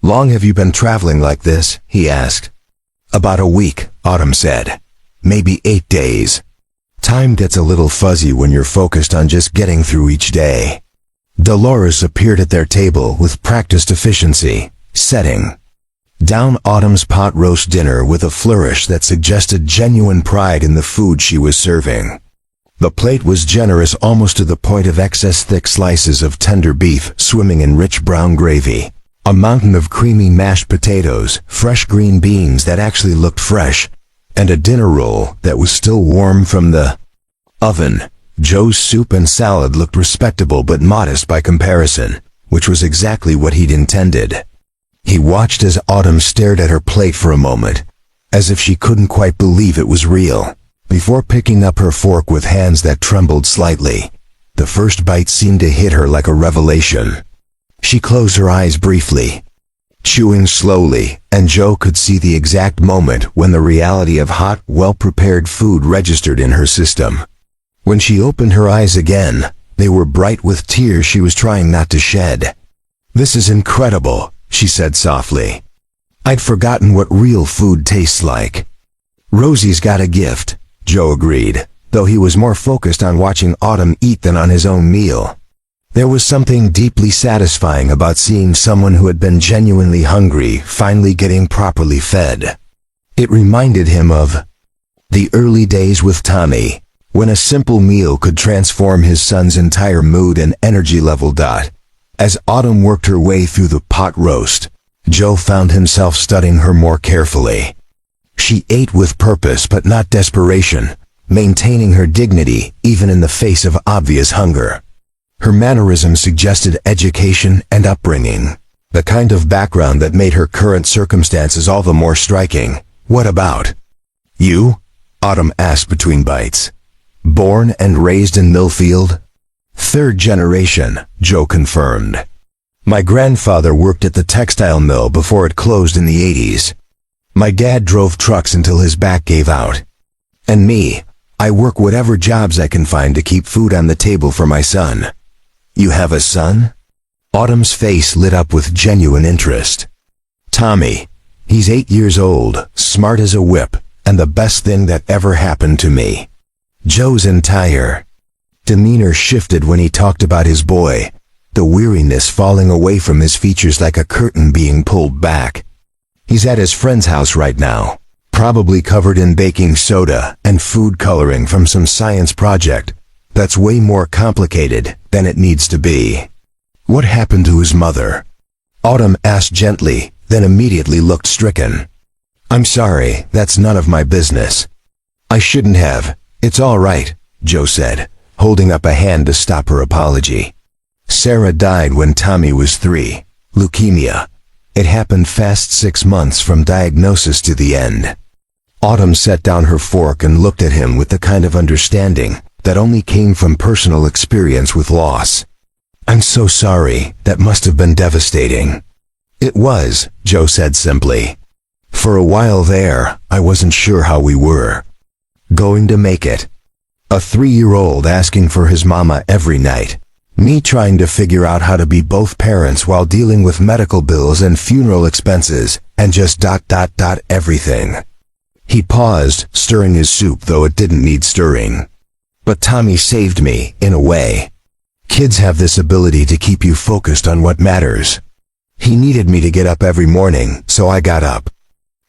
long have you been traveling like this?" he asked. "About a week," Autumn said. "Maybe 8 days. Time gets a little fuzzy when you're focused on just getting through each day." Dolores appeared at their table with practiced efficiency, setting down Autumn's pot roast dinner with a flourish that suggested genuine pride in the food she was serving. The plate was generous almost to the point of excess, thick slices of tender beef swimming in rich brown gravy, a mountain of creamy mashed potatoes, fresh green beans that actually looked fresh, and a dinner roll that was still warm from the oven. Joe's soup and salad looked respectable but modest by comparison, which was exactly what he'd intended. He watched as Autumn stared at her plate for a moment, as if she couldn't quite believe it was real, before picking up her fork with hands that trembled slightly. The first bite seemed to hit her like a revelation. She closed her eyes briefly, chewing slowly, and Joe could see the exact moment when the reality of hot, well-prepared food registered in her system. When she opened her eyes again, they were bright with tears she was trying not to shed. "This is incredible," she said softly. "I'd forgotten what real food tastes like." "Rosie's got a gift," Joe agreed, though he was more focused on watching Autumn eat than on his own meal. There was something deeply satisfying about seeing someone who had been genuinely hungry finally getting properly fed. It reminded him of the early days with Tommy, when a simple meal could transform his son's entire mood and energy level. As Autumn worked her way through the pot roast, Joe found himself studying her more carefully. She ate with purpose but not desperation, maintaining her dignity even in the face of obvious hunger. Her mannerisms suggested education and upbringing, the kind of background that made her current circumstances all the more striking. "What about you?" Autumn asked between bites. "Born and raised in Millfield?" "Third generation," Joe confirmed. "My grandfather worked at the textile mill before it closed in the 80s. My dad drove trucks until his back gave out. And me, I work whatever jobs I can find to keep food on the table for my son." "You have a son?" Autumn's face lit up with genuine interest. "Tommy. He's 8 years old, smart as a whip, and the best thing that ever happened to me." Joe's entire demeanor shifted when he talked about his boy, the weariness falling away from his features like a curtain being pulled back. "He's at his friend's house right now, probably covered in baking soda and food coloring from some science project that's way more complicated than it needs to be." "What happened to his mother?" Autumn asked gently, then immediately looked stricken. "I'm sorry, that's none of my business." "I shouldn't have. It's all right," Joe said, holding up a hand to stop her apology. "Sarah died when Tommy was 3. Leukemia. It happened fast, 6 months from diagnosis to the end." Autumn set down her fork and looked at him with the kind of understanding that only came from personal experience with loss. "I'm so sorry, that must have been devastating." "It was," Joe said simply. "For a while there, I wasn't sure how we were going to make it. A 3-year-old asking for his mama every night. Me trying to figure out how to be both parents while dealing with medical bills and funeral expenses, and just ... everything." He paused, stirring his soup though it didn't need stirring. "But Tommy saved me, in a way. Kids have this ability to keep you focused on what matters. He needed me to get up every morning, so I got up.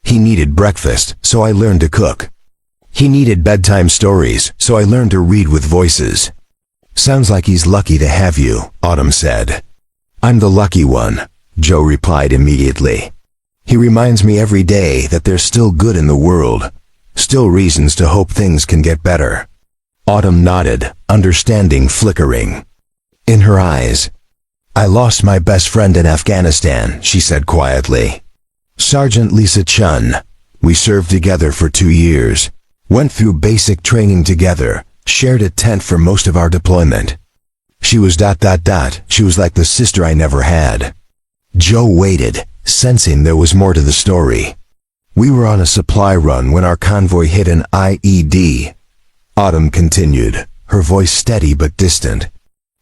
He needed breakfast, so I learned to cook. He needed bedtime stories, so I learned to read with voices." "Sounds like he's lucky to have you," Autumn said. "I'm the lucky one," Joe replied immediately. "He reminds me every day that there's still good in the world, still reasons to hope things can get better." Autumn nodded, understanding flickering in her eyes. "I lost my best friend in Afghanistan," she said quietly. "Sergeant Lisa Chun. We served together for 2 years, went through basic training together, shared a tent for most of our deployment. She was ... she was like the sister I never had." Joe waited, sensing there was more to the story. "We were on a supply run when our convoy hit an IED," Autumn continued, her voice steady but distant.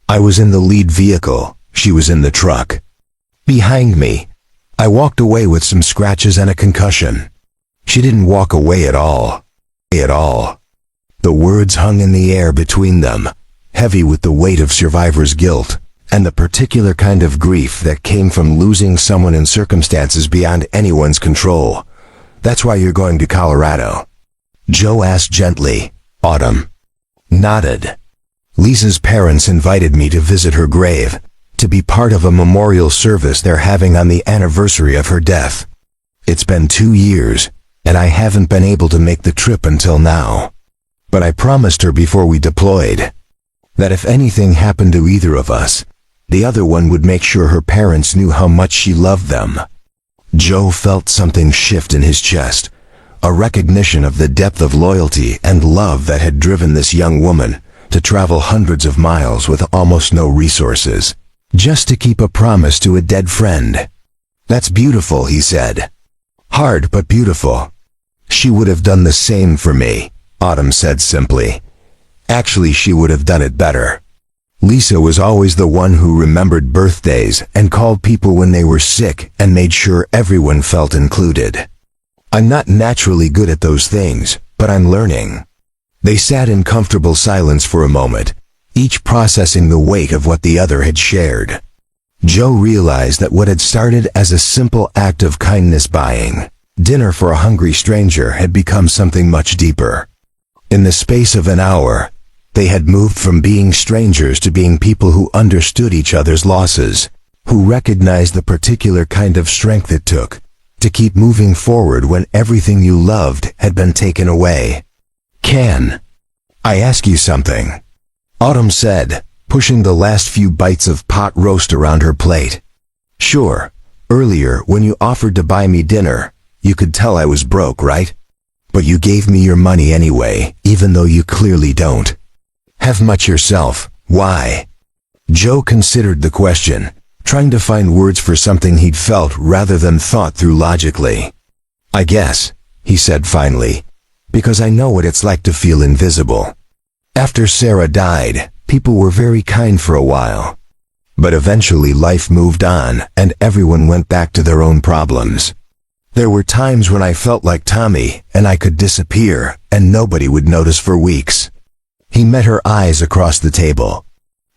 "I was in the lead vehicle, she was in the truck. Behind me. I walked away with some scratches and a concussion. She didn't walk away at all. The words hung in the air between them, heavy with the weight of survivor's guilt, and the particular kind of grief that came from losing someone in circumstances beyond anyone's control. "That's why you're going to Colorado?" Joe asked gently. Autumn nodded. "Lisa's parents invited me to visit her grave, to be part of a memorial service they're having on the anniversary of her death. It's been 2 years, and I haven't been able to make the trip until now. But I promised her before we deployed that if anything happened to either of us, the other one would make sure her parents knew how much she loved them." Joe felt something shift in his chest, a recognition of the depth of loyalty and love that had driven this young woman to travel hundreds of miles with almost no resources, just to keep a promise to a dead friend. "That's beautiful," he said. "Hard but beautiful." "She would have done the same for me," Autumn said simply. "Actually, she would have done it better. Lisa was always the one who remembered birthdays and called people when they were sick and made sure everyone felt included. I'm not naturally good at those things, but I'm learning." They sat in comfortable silence for a moment, each processing the weight of what the other had shared. Joe realized that what had started as a simple act of kindness, buying dinner for a hungry stranger, had become something much deeper. In the space of an hour, they had moved from being strangers to being people who understood each other's losses, who recognized the particular kind of strength it took to keep moving forward when everything you loved had been taken away. "Can I ask you something?" Autumn said, pushing the last few bites of pot roast around her plate. "Sure. Earlier, when you offered to buy me dinner, you could tell I was broke, right? But you gave me your money anyway, even though you clearly don't have much yourself. Why?" Joe considered the question, trying to find words for something he'd felt rather than thought through logically. "I guess," he said finally, "because I know what it's like to feel invisible. After Sarah died, people were very kind for a while. But eventually life moved on, and everyone went back to their own problems. There were times when I felt like Tommy, and I could disappear, and nobody would notice for weeks." He met her eyes across the table.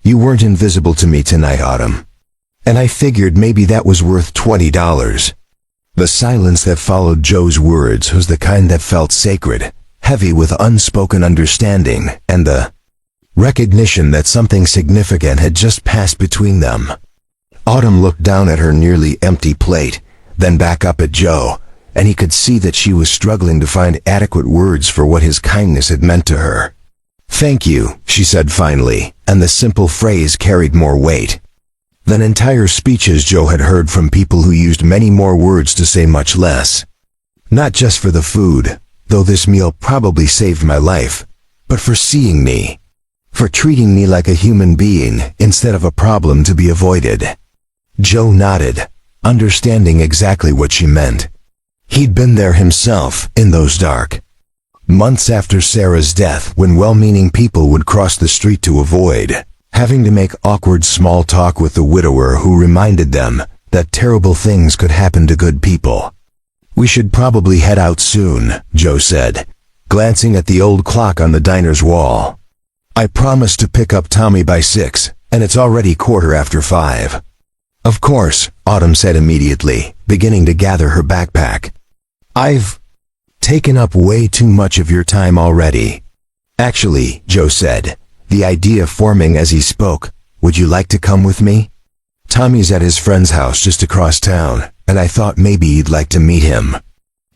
"You weren't invisible to me tonight, Autumn. And I figured maybe that was worth $20. The silence that followed Joe's words was the kind that felt sacred, heavy with unspoken understanding, and the recognition that something significant had just passed between them. Autumn looked down at her nearly empty plate, then back up at Joe, and he could see that she was struggling to find adequate words for what his kindness had meant to her. "Thank you," she said finally, and the simple phrase carried more weight than entire speeches Joe had heard from people who used many more words to say much less. "Not just for the food, though this meal probably saved my life, but for seeing me, for treating me like a human being instead of a problem to be avoided." Joe nodded, understanding exactly what she meant. He'd been there himself in those dark months after Sarah's death, when well-meaning people would cross the street to avoid having to make awkward small talk with the widower who reminded them that terrible things could happen to good people. "We should probably head out soon," Joe said, glancing at the old clock on the diner's wall. "I promised to pick up Tommy by 6, and it's already 5:15. "Of course," Autumn said immediately, beginning to gather her backpack. "I've taken up way too much of your time already." "Actually," Joe said, the idea forming as he spoke, "would you like to come with me? Tommy's at his friend's house just across town, and I thought maybe you'd like to meet him.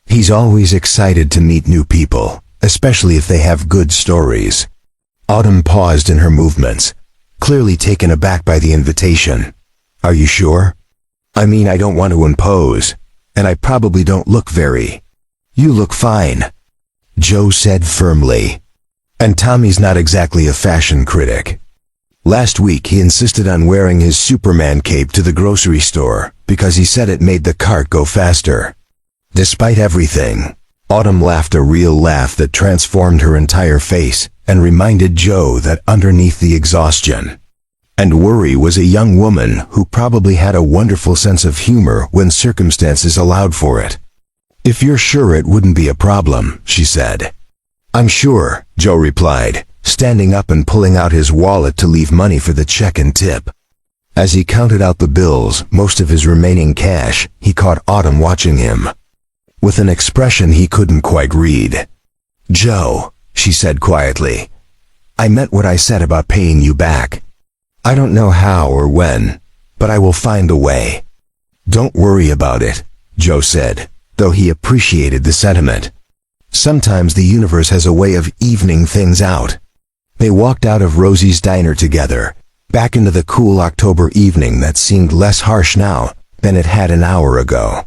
He's always excited to meet new people, especially if they have good stories." Autumn paused in her movements, clearly taken aback by the invitation. "Are you sure? I mean, I don't want to impose, and I probably don't look very—" "You look fine," Joe said firmly. "And Tommy's not exactly a fashion critic. Last week he insisted on wearing his Superman cape to the grocery store because he said it made the cart go faster." Despite everything, Autumn laughed a real laugh that transformed her entire face and reminded Joe that underneath the exhaustion and worry was a young woman who probably had a wonderful sense of humor when circumstances allowed for it. "If you're sure it wouldn't be a problem," she said. "I'm sure," Joe replied, standing up and pulling out his wallet to leave money for the check and tip. As he counted out the bills, most of his remaining cash, he caught Autumn watching him with an expression he couldn't quite read. "Joe," she said quietly, "I meant what I said about paying you back. I don't know how or when, but I will find a way." "Don't worry about it," Joe said, though he appreciated the sentiment. "Sometimes the universe has a way of evening things out." They walked out of Rosie's diner together, back into the cool October evening that seemed less harsh now than it had an hour ago.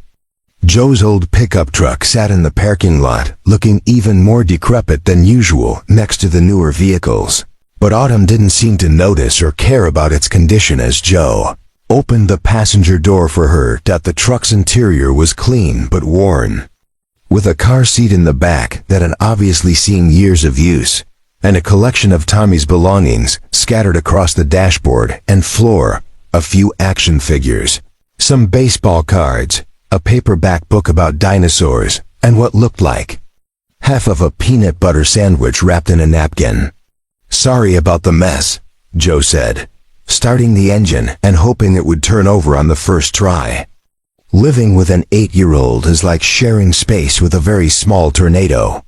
Joe's old pickup truck sat in the parking lot, looking even more decrepit than usual next to the newer vehicles. But Autumn didn't seem to notice or care about its condition as Joe opened the passenger door for her. The truck's interior was clean but worn, with a car seat in the back that had obviously seen years of use, and a collection of Tommy's belongings scattered across the dashboard and floor, a few action figures, some baseball cards, a paperback book about dinosaurs, and what looked like half of a peanut butter sandwich wrapped in a napkin. "Sorry about the mess," Joe said, starting the engine and hoping it would turn over on the first try. Living with an 8-year-old is like sharing space with a very small tornado.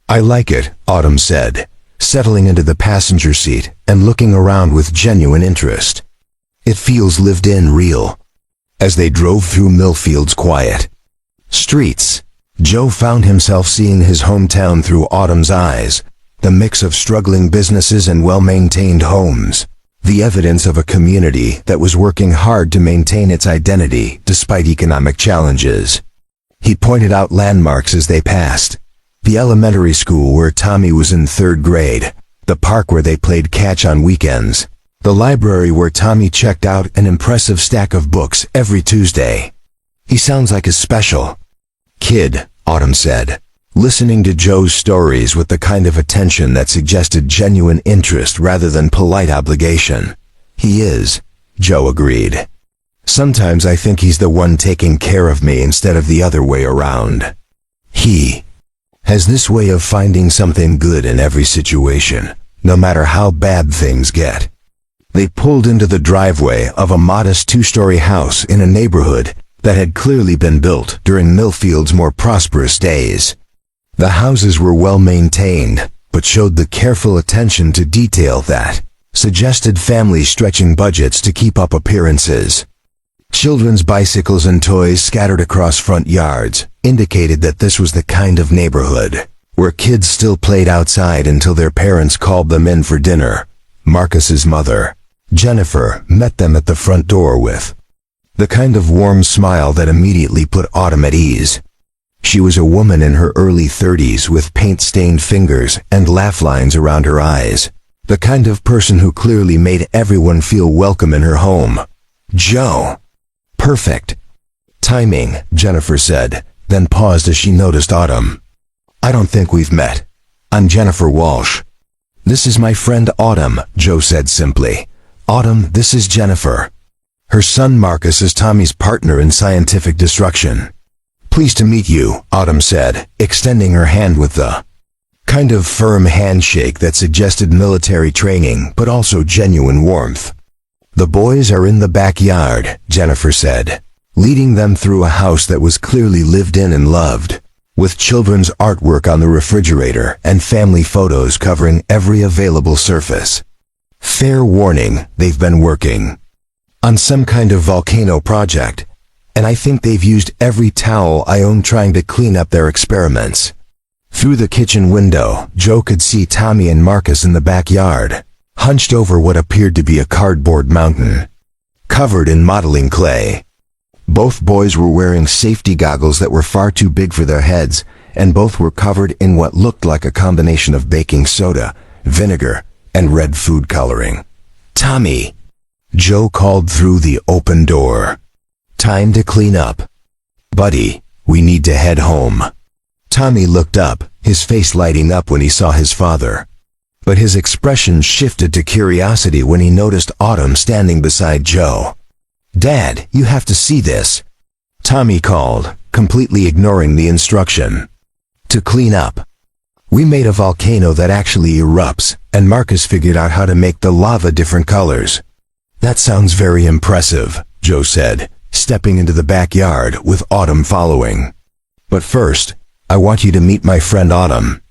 I like it, Autumn said, settling into the passenger seat and looking around with genuine interest. It feels lived in, real. As they drove through Millfield's quiet streets, Joe found himself seeing his hometown through Autumn's eyes, the mix of struggling businesses and well-maintained homes, the evidence of a community that was working hard to maintain its identity despite economic challenges. He pointed out landmarks as they passed. The elementary school where Tommy was in 3rd grade, the park where they played catch on weekends, the library where Tommy checked out an impressive stack of books every Tuesday. He sounds like a special kid, Autumn said, listening to Joe's stories with the kind of attention that suggested genuine interest rather than polite obligation. He is, Joe agreed. Sometimes I think he's the one taking care of me instead of the other way around. He has this way of finding something good in every situation, no matter how bad things get. They pulled into the driveway of a modest 2-story house in a neighborhood that had clearly been built during Millfield's more prosperous days. The houses were well maintained, but showed the careful attention to detail that suggested families stretching budgets to keep up appearances. Children's bicycles and toys scattered across front yards indicated that this was the kind of neighborhood where kids still played outside until their parents called them in for dinner. Marcus's mother, Jennifer, met them at the front door with the kind of warm smile that immediately put Autumn at ease. She was a woman in her early 30s with paint-stained fingers and laugh lines around her eyes, the kind of person who clearly made everyone feel welcome in her home. Joe. Perfect timing, Jennifer said, then paused as she noticed Autumn. I don't think we've met. I'm Jennifer Walsh. This is my friend Autumn, Joe said simply. Autumn, this is Jennifer. Her son Marcus is Tommy's partner in scientific destruction. Pleased to meet you, Autumn said, extending her hand with the kind of firm handshake that suggested military training but also genuine warmth. The boys are in the backyard, Jennifer said, leading them through a house that was clearly lived in and loved, with children's artwork on the refrigerator and family photos covering every available surface. Fair warning, they've been working on some kind of volcano project, and I think they've used every towel I own trying to clean up their experiments. Through the kitchen window, Joe could see Tommy and Marcus in the backyard, hunched over what appeared to be a cardboard mountain, covered in modeling clay. Both boys were wearing safety goggles that were far too big for their heads, and both were covered in what looked like a combination of baking soda, vinegar, and red food coloring. Tommy, Joe called through the open door. Time to clean up. Buddy, we need to head home. Tommy looked up, his face lighting up when he saw his father. But his expression shifted to curiosity when he noticed Autumn standing beside Joe. Dad, you have to see this, Tommy called, completely ignoring the instruction. To clean up. We made a volcano that actually erupts, and Marcus figured out how to make the lava different colors. That sounds very impressive, Joe said, stepping into the backyard with Autumn following. But first, I want you to meet my friend Autumn.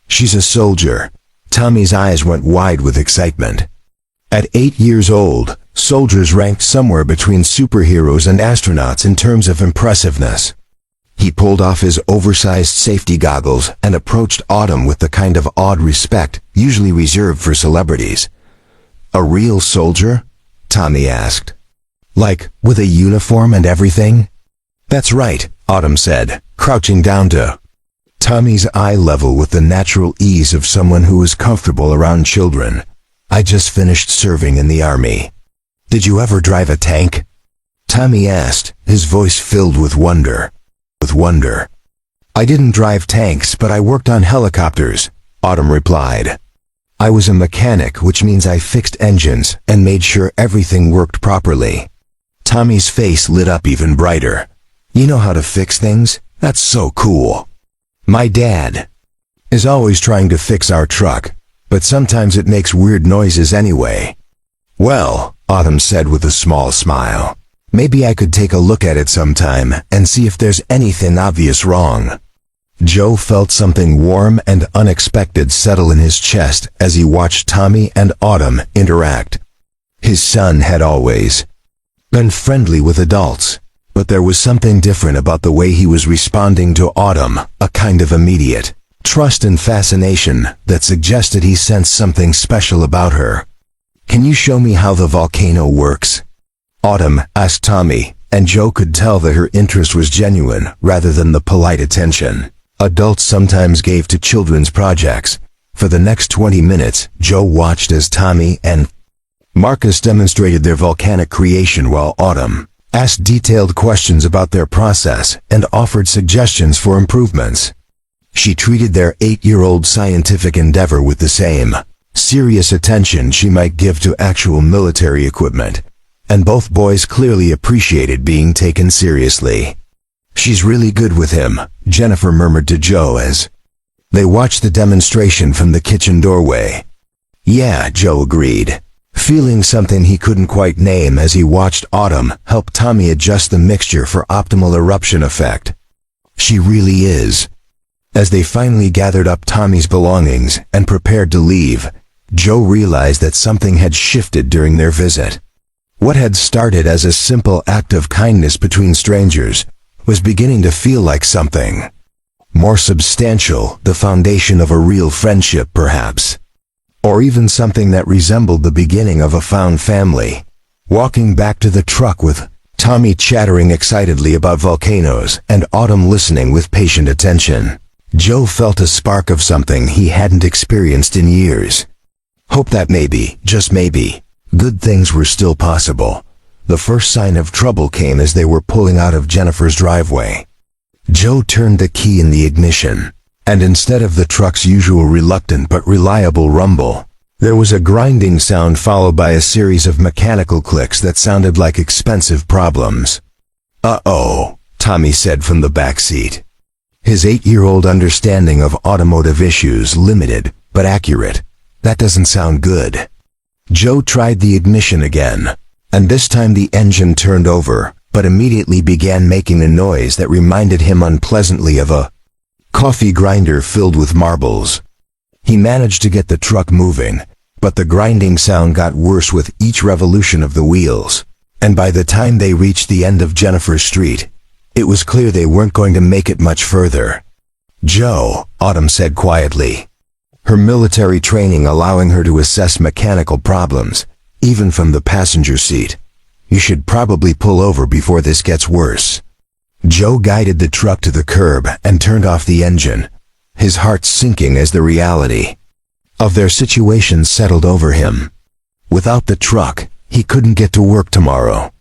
She's a soldier. Tommy's eyes went wide with excitement. At 8 years old, soldiers ranked somewhere between superheroes and astronauts in terms of impressiveness. He pulled off his oversized safety goggles and approached Autumn with the kind of awed respect usually reserved for celebrities. A real soldier? Tommy asked. Like, with a uniform and everything? That's right, Autumn said, crouching down to Tommy's eye level with the natural ease of someone who is comfortable around children. I just finished serving in the army. Did you ever drive a tank? Tommy asked, his voice filled with wonder. I didn't drive tanks, but I worked on helicopters, Autumn replied. I was a mechanic, which means I fixed engines and made sure everything worked properly. Tommy's face lit up even brighter. You know how to fix things? That's so cool. My dad is always trying to fix our truck, but sometimes it makes weird noises anyway. Well, Autumn said with a small smile. Maybe I could take a look at it sometime and see if there's anything obvious wrong. Joe felt something warm and unexpected settle in his chest as he watched Tommy and Autumn interact. His son had always been friendly with adults, but there was something different about the way he was responding to Autumn, a kind of immediate trust and fascination that suggested he sensed something special about her. "Can you show me how the volcano works?" Autumn asked Tommy, and Joe could tell that her interest was genuine rather than the polite attention adults sometimes gave to children's projects. For the next 20 minutes, Joe watched as Tommy and Marcus demonstrated their volcanic creation while Autumn asked detailed questions about their process and offered suggestions for improvements. She treated their 8-year-old scientific endeavor with the same serious attention she might give to actual military equipment, and both boys clearly appreciated being taken seriously. "She's really good with him," Jennifer murmured to Joe as they watched the demonstration from the kitchen doorway. "Yeah," Joe agreed, feeling something he couldn't quite name as he watched Autumn help Tommy adjust the mixture for optimal eruption effect. "She really is." As they finally gathered up Tommy's belongings and prepared to leave, Joe realized that something had shifted during their visit. What had started as a simple act of kindness between strangers was beginning to feel like something more substantial, the foundation of a real friendship perhaps, or even something that resembled the beginning of a found family. Walking back to the truck with Tommy chattering excitedly about volcanoes and Autumn listening with patient attention, Joe felt a spark of something he hadn't experienced in years. Hope that maybe, just maybe, good things were still possible. The first sign of trouble came as they were pulling out of Jennifer's driveway. Joe turned the key in the ignition, and instead of the truck's usual reluctant but reliable rumble, there was a grinding sound followed by a series of mechanical clicks that sounded like expensive problems. "Uh-oh," Tommy said from the back seat. His 8-year-old understanding of automotive issues limited, but accurate. "That doesn't sound good." Joe tried the ignition again, and this time the engine turned over, but immediately began making a noise that reminded him unpleasantly of a coffee grinder filled with marbles. He managed to get the truck moving, but the grinding sound got worse with each revolution of the wheels, and by the time they reached the end of Jennifer Street, it was clear they weren't going to make it much further. "Joe," Autumn said quietly, her military training allowing her to assess mechanical problems, even from the passenger seat, "you should probably pull over before this gets worse." Joe guided the truck to the curb and turned off the engine, his heart sinking as the reality of their situation settled over him. Without the truck, he couldn't get to work tomorrow.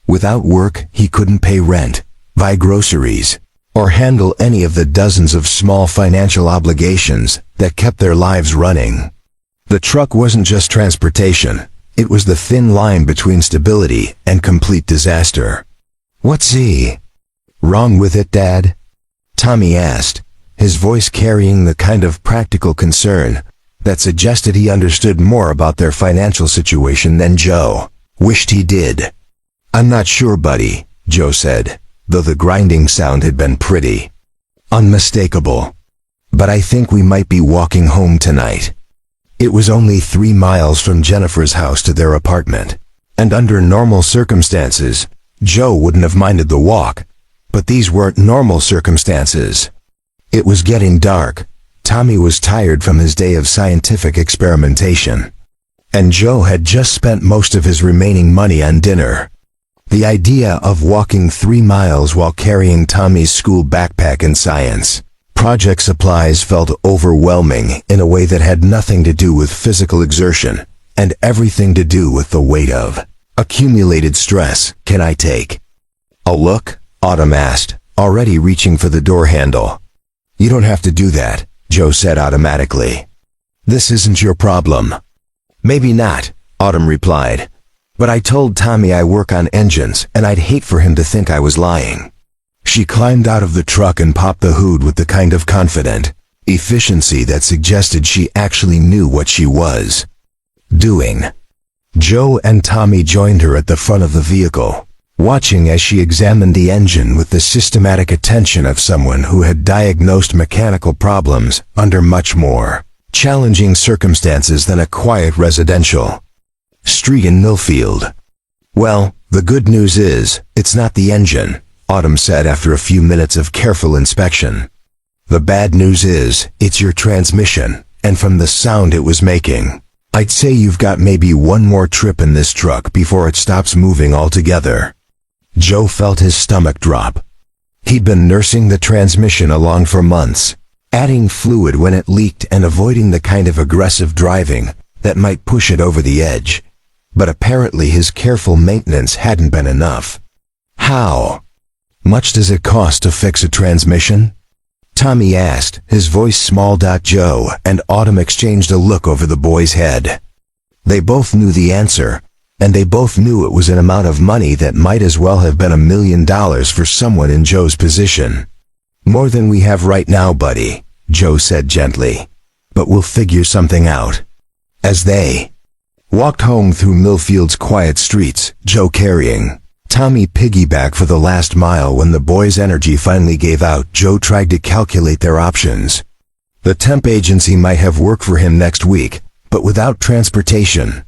Without work, he couldn't pay rent, buy groceries, or handle any of the dozens of small financial obligations that kept their lives running. The truck wasn't just transportation, it was the thin line between stability and complete disaster. "What's wrong with it, Dad?" Tommy asked, his voice carrying the kind of practical concern that suggested he understood more about their financial situation than Joe wished he did. "I'm not sure, buddy," Joe said, though the grinding sound had been pretty unmistakable. "But I think we might be walking home tonight." It was only 3 miles from Jennifer's house to their apartment, and under normal circumstances, Joe wouldn't have minded the walk, but these weren't normal circumstances. It was getting dark, Tommy was tired from his day of scientific experimentation, and Joe had just spent most of his remaining money on dinner. The idea of walking 3 miles while carrying Tommy's school backpack and science project supplies felt overwhelming in a way that had nothing to do with physical exertion and everything to do with the weight of accumulated stress. "Can I take a look?" Autumn asked, already reaching for the door handle. "You don't have to do that," Joe said automatically. "This isn't your problem." "Maybe not," Autumn replied, "but I told Tommy I work on engines and I'd hate for him to think I was lying." She climbed out of the truck and popped the hood with the kind of confident efficiency that suggested she actually knew what she was doing. Joe and Tommy joined her at the front of the vehicle, watching as she examined the engine with the systematic attention of someone who had diagnosed mechanical problems under much more challenging circumstances than a quiet residential street in Millfield. "Well, the good news is, it's not the engine," Autumn said after a few minutes of careful inspection. "The bad news is, it's your transmission, and from the sound it was making, I'd say you've got maybe one more trip in this truck before it stops moving altogether." Joe felt his stomach drop. He'd been nursing the transmission along for months, adding fluid when it leaked and avoiding the kind of aggressive driving that might push it over the edge. But apparently his careful maintenance hadn't been enough. "How much does it cost to fix a transmission?" Tommy asked, his voice small. Joe and Autumn exchanged a look over the boy's head. They both knew the answer, and they both knew it was an amount of money that might as well have been $1 million for someone in Joe's position. "More than we have right now, buddy," Joe said gently. "But we'll figure something out." As they walked home through Millfield's quiet streets, Joe carrying Tommy piggyback for the last mile. When the boy's energy finally gave out, Joe tried to calculate their options. The temp agency might have work for him next week, but without transportation,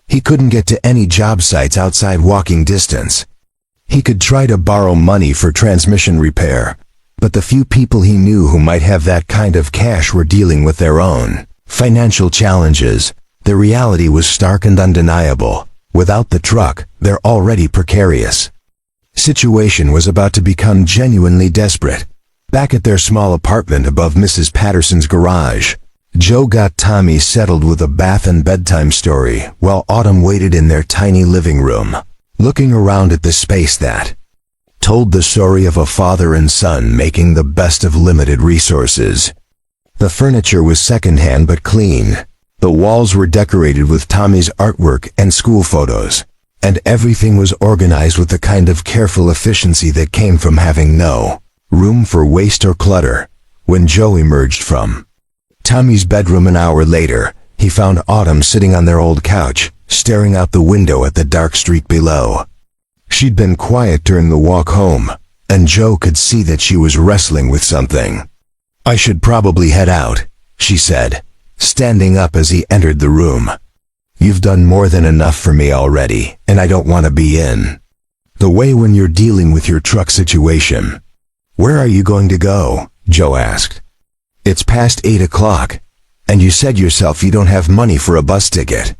he couldn't get to any job sites outside walking distance. He could try to borrow money for transmission repair, but the few people he knew who might have that kind of cash were dealing with their own financial challenges. The reality was stark and undeniable. Without the truck, their already precarious situation was about to become genuinely desperate. Back at their small apartment above Mrs. Patterson's garage, Joe got Tommy settled with a bath and bedtime story, while Autumn waited in their tiny living room, looking around at the space that told the story of a father and son making the best of limited resources. The furniture was secondhand but clean. The walls were decorated with Tommy's artwork and school photos, and everything was organized with the kind of careful efficiency that came from having no room for waste or clutter. When Joe emerged from Tommy's bedroom an hour later, he found Autumn sitting on their old couch, staring out the window at the dark street below. She'd been quiet during the walk home, and Joe could see that she was wrestling with something. "I should probably head out," she said, standing up as he entered the room. "You've done more than enough for me already, and I don't want to be in the way when you're dealing with your truck situation." "Where are you going to go?" Joe asked. "It's past 8 o'clock, and you said yourself you don't have money for a bus ticket."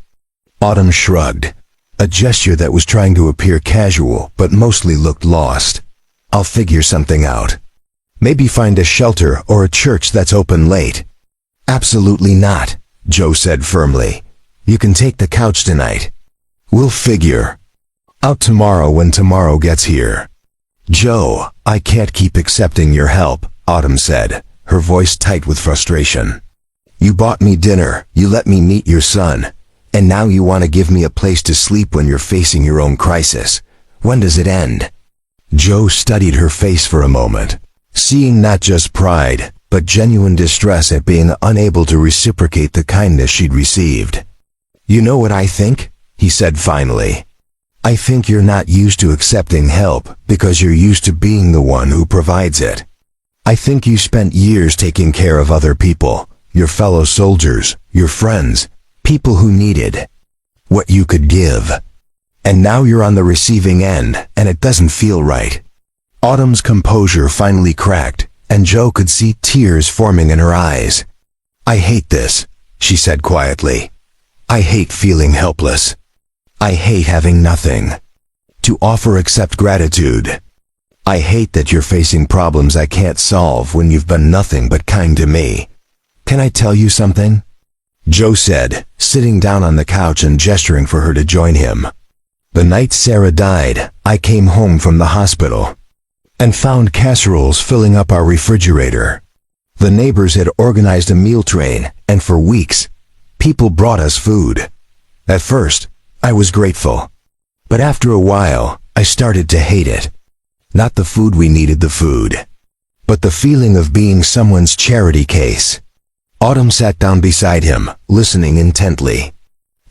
Autumn shrugged, a gesture that was trying to appear casual but mostly looked lost. "I'll figure something out. Maybe find a shelter or a church that's open late." "Absolutely not," Joe said firmly. "You can take the couch tonight. We'll figure out tomorrow when tomorrow gets here." "Joe, I can't keep accepting your help," Autumn said, her voice tight with frustration. "You bought me dinner, you let me meet your son, and now you want to give me a place to sleep when you're facing your own crisis. When does it end?" Joe studied her face for a moment, seeing not just pride, but genuine distress at being unable to reciprocate the kindness she'd received. "You know what I think?" he said finally. "I think you're not used to accepting help because you're used to being the one who provides it. I think you spent years taking care of other people, your fellow soldiers, your friends, people who needed what you could give. And now you're on the receiving end, and it doesn't feel right." Autumn's composure finally cracked, and Joe could see tears forming in her eyes. "I hate this," she said quietly. "I hate feeling helpless. I hate having nothing to offer except gratitude. I hate that you're facing problems I can't solve when you've been nothing but kind to me. Can I tell you something?" Joe said, sitting down on the couch and gesturing for her to join him. "The night Sarah died, I came home from the hospital and found casseroles filling up our refrigerator. The neighbors had organized a meal train, and for weeks, people brought us food. At first, I was grateful. But after a while, I started to hate it. Not the food we needed the food, but the feeling of being someone's charity case." Autumn sat down beside him, listening intently.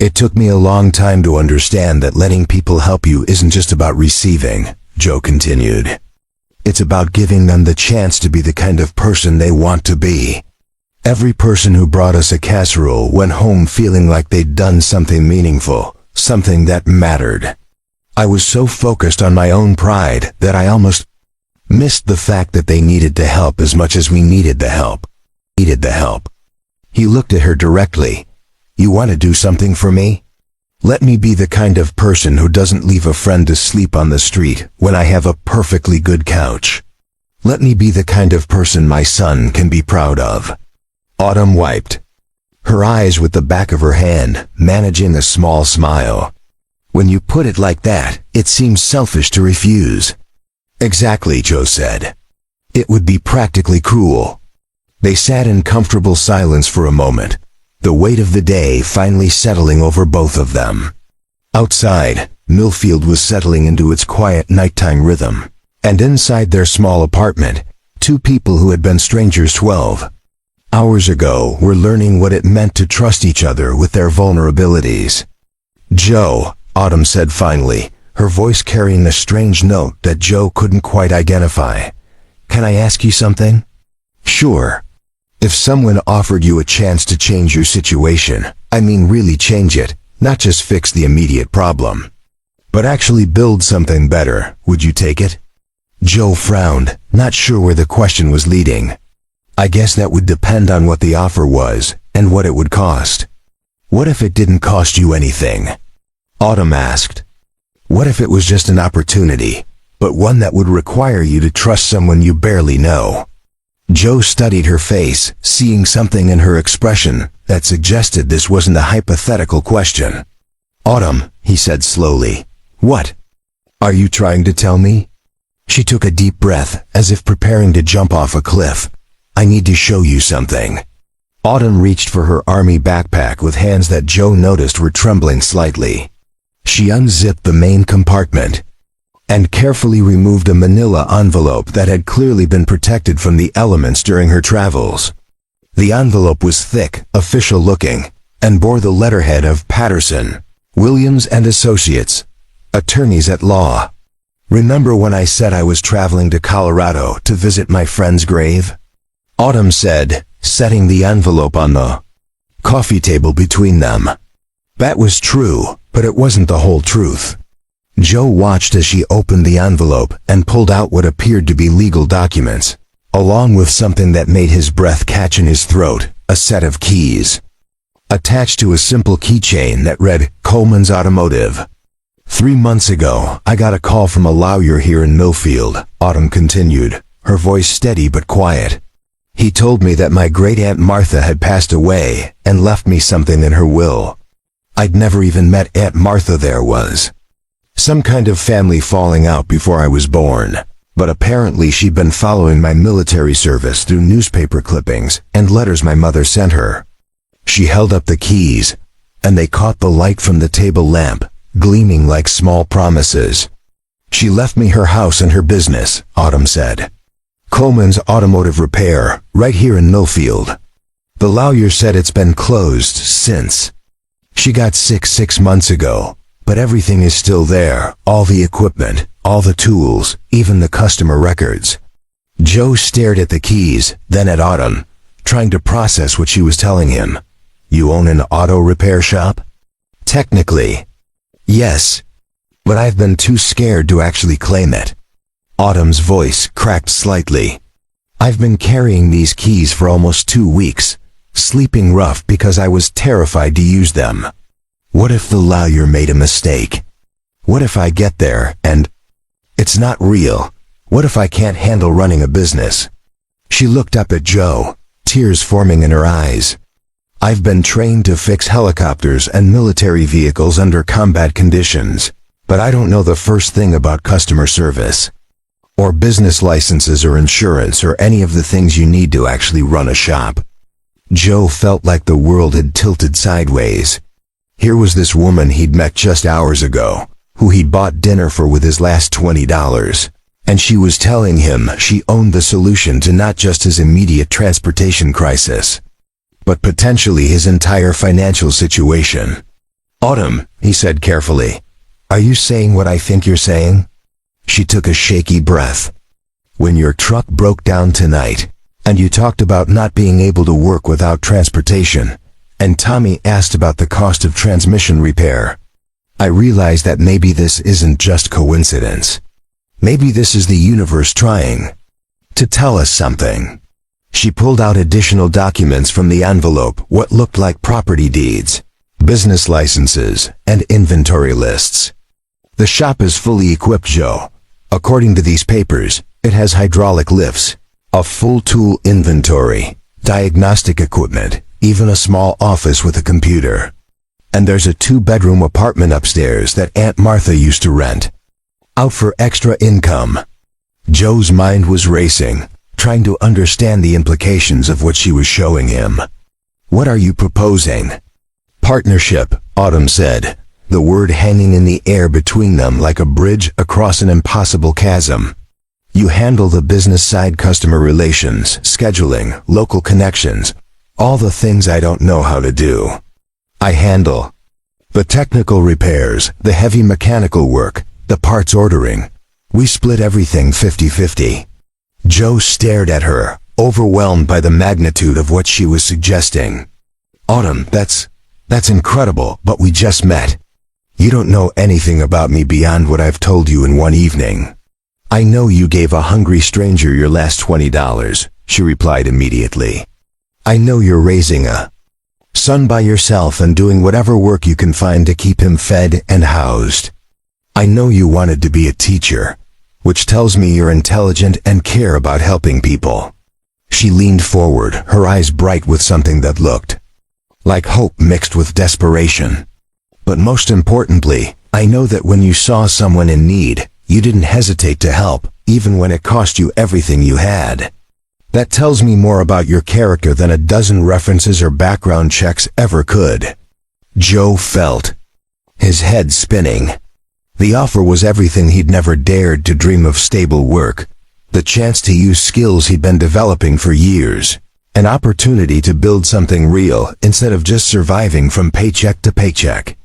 It took me a long time to understand that letting people help you isn't just about receiving, Joe continued. It's about giving them the chance to be the kind of person they want to be. Every person who brought us a casserole went home feeling like they'd done something meaningful, something that mattered. I was so focused on my own pride that I almost missed the fact that they needed the help as much as we needed the help. He looked at her directly. You want to do something for me? Let me be the kind of person who doesn't leave a friend to sleep on the street when I have a perfectly good couch. Let me be the kind of person my son can be proud of. Autumn wiped her eyes with the back of her hand, managing a small smile. When you put it like that, it seems selfish to refuse. Exactly, Joe said. It would be practically cruel. They sat in comfortable silence for a moment, the weight of the day finally settling over both of them. Outside, Millfield was settling into its quiet nighttime rhythm, and inside their small apartment, two people who had been strangers 12 hours ago were learning what it meant to trust each other with their vulnerabilities. Joe, Autumn said finally, her voice carrying a strange note that Joe couldn't quite identify. Can I ask you something? Sure. If someone offered you a chance to change your situation, I mean really change it, not just fix the immediate problem, but actually build something better, would you take it? Joe frowned, not sure where the question was leading. I guess that would depend on what the offer was, and what it would cost. What if it didn't cost you anything? Autumn asked. What if it was just an opportunity, but one that would require you to trust someone you barely know? Joe studied her face, seeing something in her expression that suggested this wasn't a hypothetical question. Autumn, he said slowly. What? Are you trying to tell me? She took a deep breath, as if preparing to jump off a cliff. I need to show you something. Autumn reached for her army backpack with hands that Joe noticed were trembling slightly. She unzipped the main compartment and carefully removed a manila envelope that had clearly been protected from the elements during her travels. The envelope was thick, official-looking, and bore the letterhead of Patterson, Williams and Associates, attorneys at law. Remember when I said I was traveling to Colorado to visit my friend's grave? Autumn said, setting the envelope on the coffee table between them. That was true, but it wasn't the whole truth. Joe watched as she opened the envelope and pulled out what appeared to be legal documents, along with something that made his breath catch in his throat, a set of keys. Attached to a simple keychain that read, Coleman's Automotive. 3 months ago, I got a call from a lawyer here in Millfield, Autumn continued, her voice steady but quiet. He told me that my great-aunt Martha had passed away and left me something in her will. I'd never even met Aunt Martha. There was some kind of family falling out before I was born, but apparently she'd been following my military service through newspaper clippings and letters my mother sent her. She held up the keys, and they caught the light from the table lamp, gleaming like small promises. She left me her house and her business, Autumn said. Coleman's Automotive Repair, right here in Millfield. The lawyer said it's been closed since. She got sick 6 months ago, but everything is still there, all the equipment, all the tools, even the customer records. Joe stared at the keys, then at Autumn, trying to process what she was telling him. You own an auto repair shop? Technically, yes, but I've been too scared to actually claim it. Autumn's voice cracked slightly. I've been carrying these keys for almost 2 weeks, sleeping rough because I was terrified to use them. What if the lawyer made a mistake? What if I get there and it's not real? What if I can't handle running a business? She looked up at Joe, tears forming in her eyes. I've been trained to fix helicopters and military vehicles under combat conditions, but I don't know the first thing about customer service, or business licenses or insurance or any of the things you need to actually run a shop. Joe felt like the world had tilted sideways. Here was this woman he'd met just hours ago, who he'd bought dinner for with his last $20, and she was telling him she owned the solution to not just his immediate transportation crisis, but potentially his entire financial situation. Autumn, he said carefully. Are you saying what I think you're saying? She took a shaky breath. When your truck broke down tonight, and you talked about not being able to work without transportation, and Tommy asked about the cost of transmission repair, I realized that maybe this isn't just coincidence. Maybe this is the universe trying to tell us something. She pulled out additional documents from the envelope, what looked like property deeds, business licenses, and inventory lists. The shop is fully equipped, Joe. According to these papers, it has hydraulic lifts, a full tool inventory, diagnostic equipment, even a small office with a computer. And there's a 2-bedroom apartment upstairs that Aunt Martha used to rent, out for extra income. Joe's mind was racing, trying to understand the implications of what she was showing him. What are you proposing? Partnership, Autumn said, the word hanging in the air between them like a bridge across an impossible chasm. You handle the business side, customer relations, scheduling, local connections, all the things I don't know how to do. I handle the technical repairs, the heavy mechanical work, the parts ordering. We split everything 50-50. Joe stared at her, overwhelmed by the magnitude of what she was suggesting. Autumn, that's incredible, but we just met. You don't know anything about me beyond what I've told you in one evening. I know you gave a hungry stranger your last $20, she replied immediately. I know you're raising a son by yourself and doing whatever work you can find to keep him fed and housed. I know you wanted to be a teacher, which tells me you're intelligent and care about helping people. She leaned forward, her eyes bright with something that looked like hope mixed with desperation. But most importantly, I know that when you saw someone in need, you didn't hesitate to help, even when it cost you everything you had. That tells me more about your character than a dozen references or background checks ever could. Joe felt his head spinning. The offer was everything he'd never dared to dream of: stable work, the chance to use skills he'd been developing for years, an opportunity to build something real instead of just surviving from paycheck to paycheck.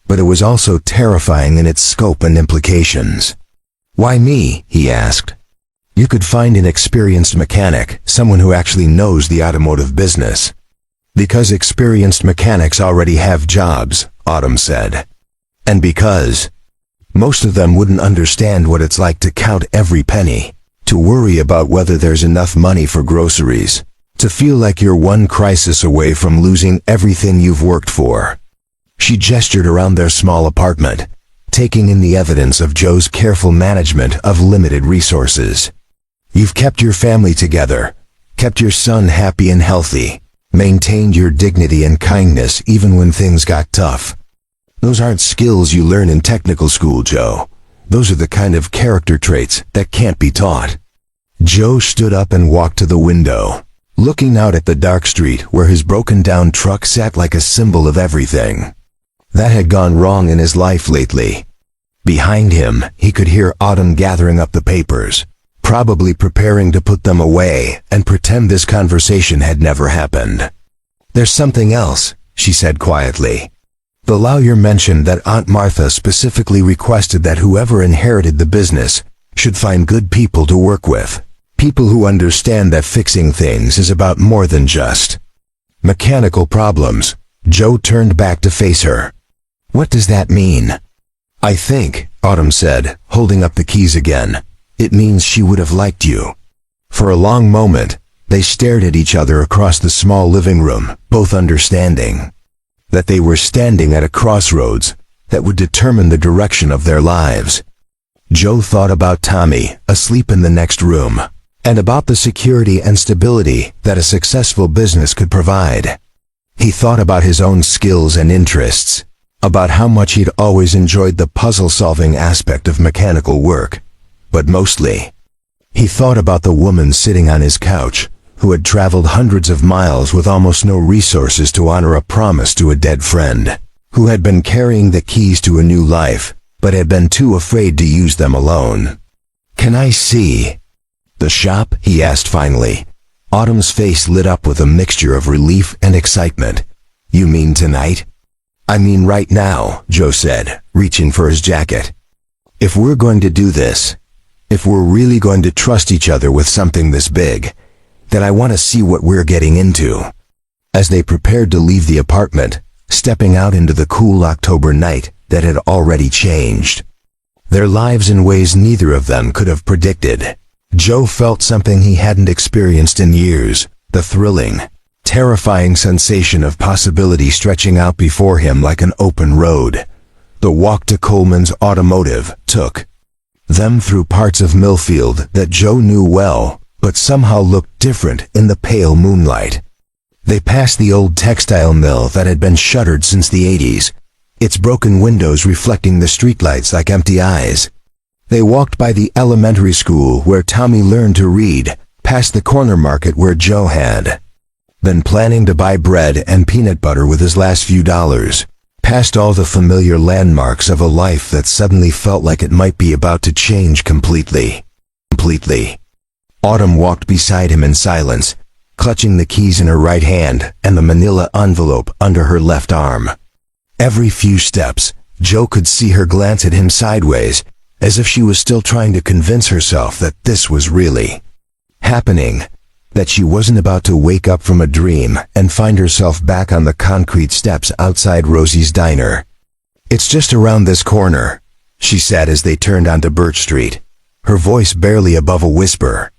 But it was also terrifying in its scope and implications. Why me? He asked. You could find an experienced mechanic, someone who actually knows the automotive business. Because experienced mechanics already have jobs, Autumn said. And because most of them wouldn't understand what it's like to count every penny, to worry about whether there's enough money for groceries, to feel like you're one crisis away from losing everything you've worked for. She gestured around their small apartment, taking in the evidence of Joe's careful management of limited resources. You've kept your family together, kept your son happy and healthy, maintained your dignity and kindness even when things got tough. Those aren't skills you learn in technical school, Joe. Those are the kind of character traits that can't be taught. Joe stood up and walked to the window, looking out at the dark street where his broken-down truck sat like a symbol of everything that had gone wrong in his life lately. Behind him, he could hear Autumn gathering up the papers, probably preparing to put them away and pretend this conversation had never happened. There's something else, she said quietly. The lawyer mentioned that Aunt Martha specifically requested that whoever inherited the business should find good people to work with. People who understand that fixing things is about more than just mechanical problems. Joe turned back to face her. What does that mean? I think, Autumn said, holding up the keys again, it means she would have liked you. For a long moment, they stared at each other across the small living room, both understanding that they were standing at a crossroads that would determine the direction of their lives. Joe thought about Tommy, asleep in the next room, and about the security and stability that a successful business could provide. He thought about his own skills and interests, about how much he'd always enjoyed the puzzle-solving aspect of mechanical work. But mostly, he thought about the woman sitting on his couch, who had traveled hundreds of miles with almost no resources to honor a promise to a dead friend, who had been carrying the keys to a new life, but had been too afraid to use them alone. Can I see the shop? He asked finally. Autumn's face lit up with a mixture of relief and excitement. You mean tonight? "I mean right now," Joe said, reaching for his jacket. "If we're going to do this, if we're really going to trust each other with something this big, then I want to see what we're getting into." As they prepared to leave the apartment, stepping out into the cool October night that had already changed their lives in ways neither of them could have predicted, Joe felt something he hadn't experienced in years, the thrilling, terrifying sensation of possibility stretching out before him like an open road. The walk to Coleman's Automotive took them through parts of Millfield that Joe knew well, but somehow looked different in the pale moonlight. They passed the old textile mill that had been shuttered since the 80s, its broken windows reflecting the streetlights like empty eyes. They walked by the elementary school where Tommy learned to read, past the corner market where Joe had been planning to buy bread and peanut butter with his last few dollars, past all the familiar landmarks of a life that suddenly felt like it might be about to change completely. Autumn walked beside him in silence, clutching the keys in her right hand and the manila envelope under her left arm. Every few steps, Joe could see her glance at him sideways, as if she was still trying to convince herself that this was really happening, that she wasn't about to wake up from a dream and find herself back on the concrete steps outside Rosie's diner. "It's just around this corner," she said as they turned onto Birch Street, her voice barely above a whisper.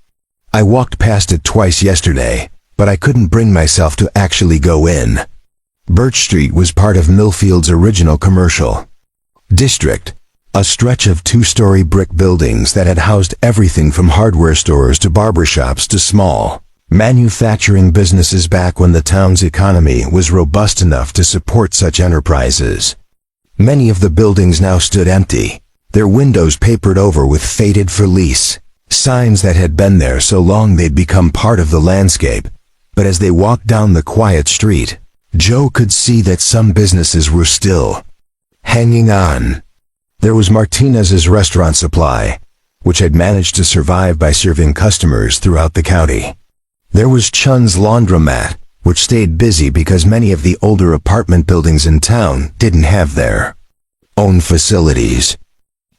"I walked past it twice yesterday, but I couldn't bring myself to actually go in." Birch Street was part of Millfield's original commercial district, a stretch of two-story brick buildings that had housed everything from hardware stores to barbershops to small manufacturing businesses back when the town's economy was robust enough to support such enterprises. Many of the buildings now stood empty, their windows papered over with "faded for lease" signs that had been there so long they'd become part of the landscape. But as they walked down the quiet street, Joe could see that some businesses were still hanging on. There was Martinez's Restaurant Supply, which had managed to survive by serving customers throughout the county. There was Chun's Laundromat, which stayed busy because many of the older apartment buildings in town didn't have their own facilities.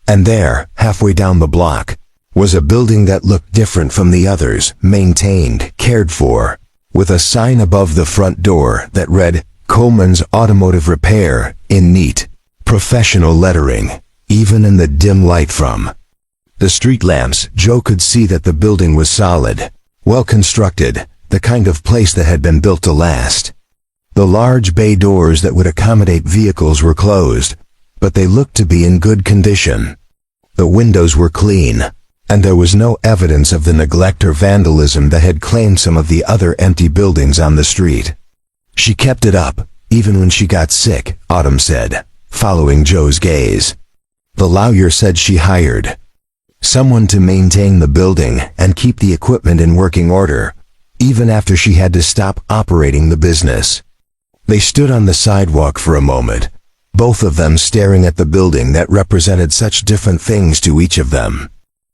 And there, halfway down the block, was a building that looked different from the others, maintained, cared for, with a sign above the front door that read, "Coleman's Automotive Repair," in neat, professional lettering, even in the dim light from the street lamps. Joe could see that the building was solid, well constructed, the kind of place that had been built to last. The large bay doors that would accommodate vehicles were closed, but they looked to be in good condition. The windows were clean, and there was no evidence of the neglect or vandalism that had claimed some of the other empty buildings on the street. "She kept it up, even when she got sick," Autumn said, following Joe's gaze. "The lawyer said she hired someone to maintain the building and keep the equipment in working order, even after she had to stop operating the business." They stood on the sidewalk for a moment, both of them staring at the building that represented such different things to each of them.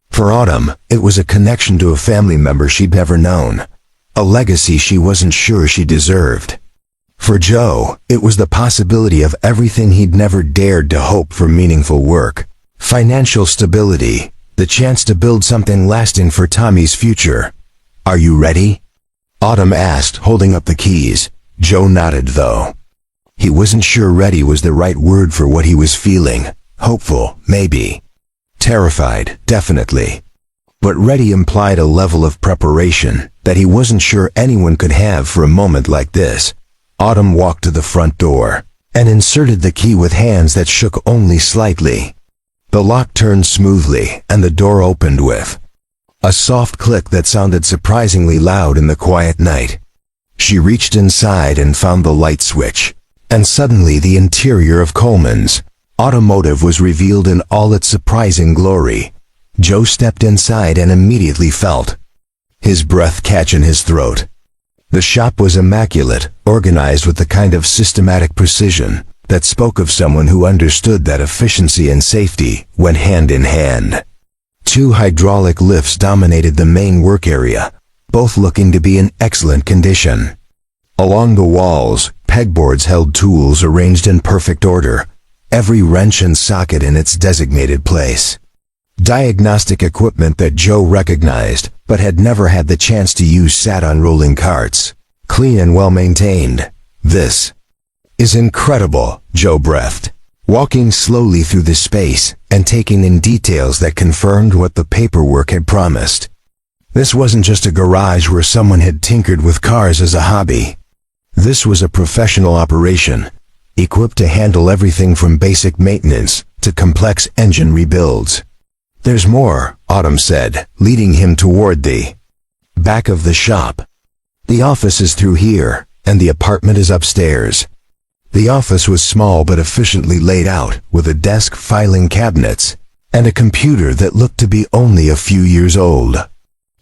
For Autumn, it was a connection to a family member she'd never known, a legacy she wasn't sure she deserved. For Joe, it was the possibility of everything he'd never dared to hope for: meaningful work, financial stability, the chance to build something lasting for Tommy's future. "Are you ready?" Autumn asked, holding up the keys. Joe nodded, though he wasn't sure ready was the right word for what he was feeling. Hopeful, maybe. Terrified, definitely. But ready implied a level of preparation that he wasn't sure anyone could have for a moment like this. Autumn walked to the front door and inserted the key with hands that shook only slightly. The lock turned smoothly, and the door opened with a soft click that sounded surprisingly loud in the quiet night. She reached inside and found the light switch, and suddenly the interior of Coleman's Automotive was revealed in all its surprising glory. Joe stepped inside and immediately felt his breath catch in his throat. The shop was immaculate, organized with the kind of systematic precision that spoke of someone who understood that efficiency and safety went hand in hand. 2 hydraulic lifts dominated the main work area, both looking to be in excellent condition. Along the walls, pegboards held tools arranged in perfect order, every wrench and socket in its designated place. Diagnostic equipment that Joe recognized, but had never had the chance to use, sat on rolling carts, clean and well-maintained. "This is incredible," Joe breathed, walking slowly through the space and taking in details that confirmed what the paperwork had promised. This wasn't just a garage where someone had tinkered with cars as a hobby. This was a professional operation, equipped to handle everything from basic maintenance to complex engine rebuilds. "There's more," Autumn said, leading him toward the back of the shop. "The office is through here, and the apartment is upstairs." The office was small but efficiently laid out, with a desk, filing cabinets, and a computer that looked to be only a few years old.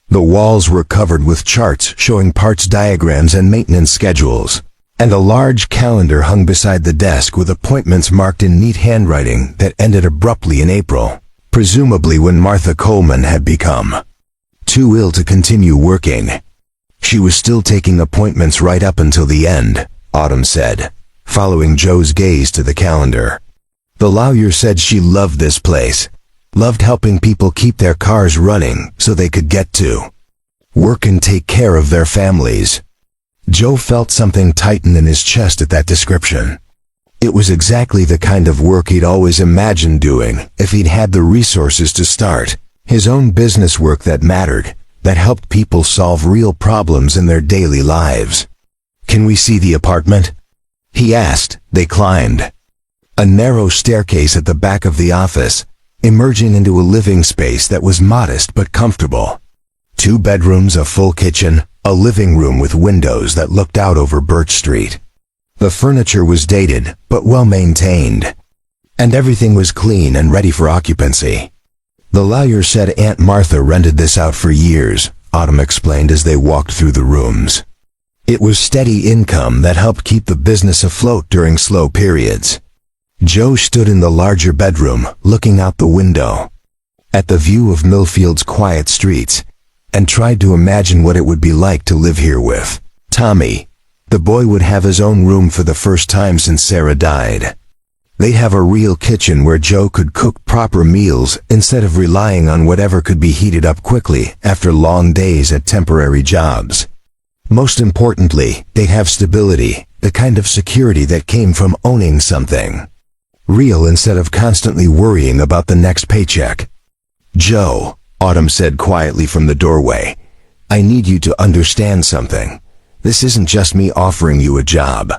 The walls were covered with charts showing parts diagrams and maintenance schedules, and a large calendar hung beside the desk with appointments marked in neat handwriting that ended abruptly in April, presumably when Martha Coleman had become too ill to continue working. "She was still taking appointments right up until the end," Autumn said, following Joe's gaze to the calendar. "The lawyer said she loved this place, loved helping people keep their cars running so they could get to work and take care of their families." Joe felt something tighten in his chest at that description. It was exactly the kind of work he'd always imagined doing if he'd had the resources to start his own business, work that mattered, that helped people solve real problems in their daily lives. "Can we see the apartment?" he asked. They climbed a narrow staircase at the back of the office, emerging into a living space that was modest but comfortable. 2 bedrooms, a full kitchen, a living room with windows that looked out over Birch Street. The furniture was dated, but well-maintained, and everything was clean and ready for occupancy. "The lawyer said Aunt Martha rented this out for years," Autumn explained as they walked through the rooms. "It was steady income that helped keep the business afloat during slow periods." Joe stood in the larger bedroom, looking out the window at the view of Millfield's quiet streets, and tried to imagine what it would be like to live here with Tommy. The boy would have his own room for the first time since Sarah died. They'd have a real kitchen where Joe could cook proper meals instead of relying on whatever could be heated up quickly after long days at temporary jobs. Most importantly, they'd have stability, the kind of security that came from owning something real instead of constantly worrying about the next paycheck. "Joe," Autumn said quietly from the doorway, "I need you to understand something. This isn't just me offering you a job.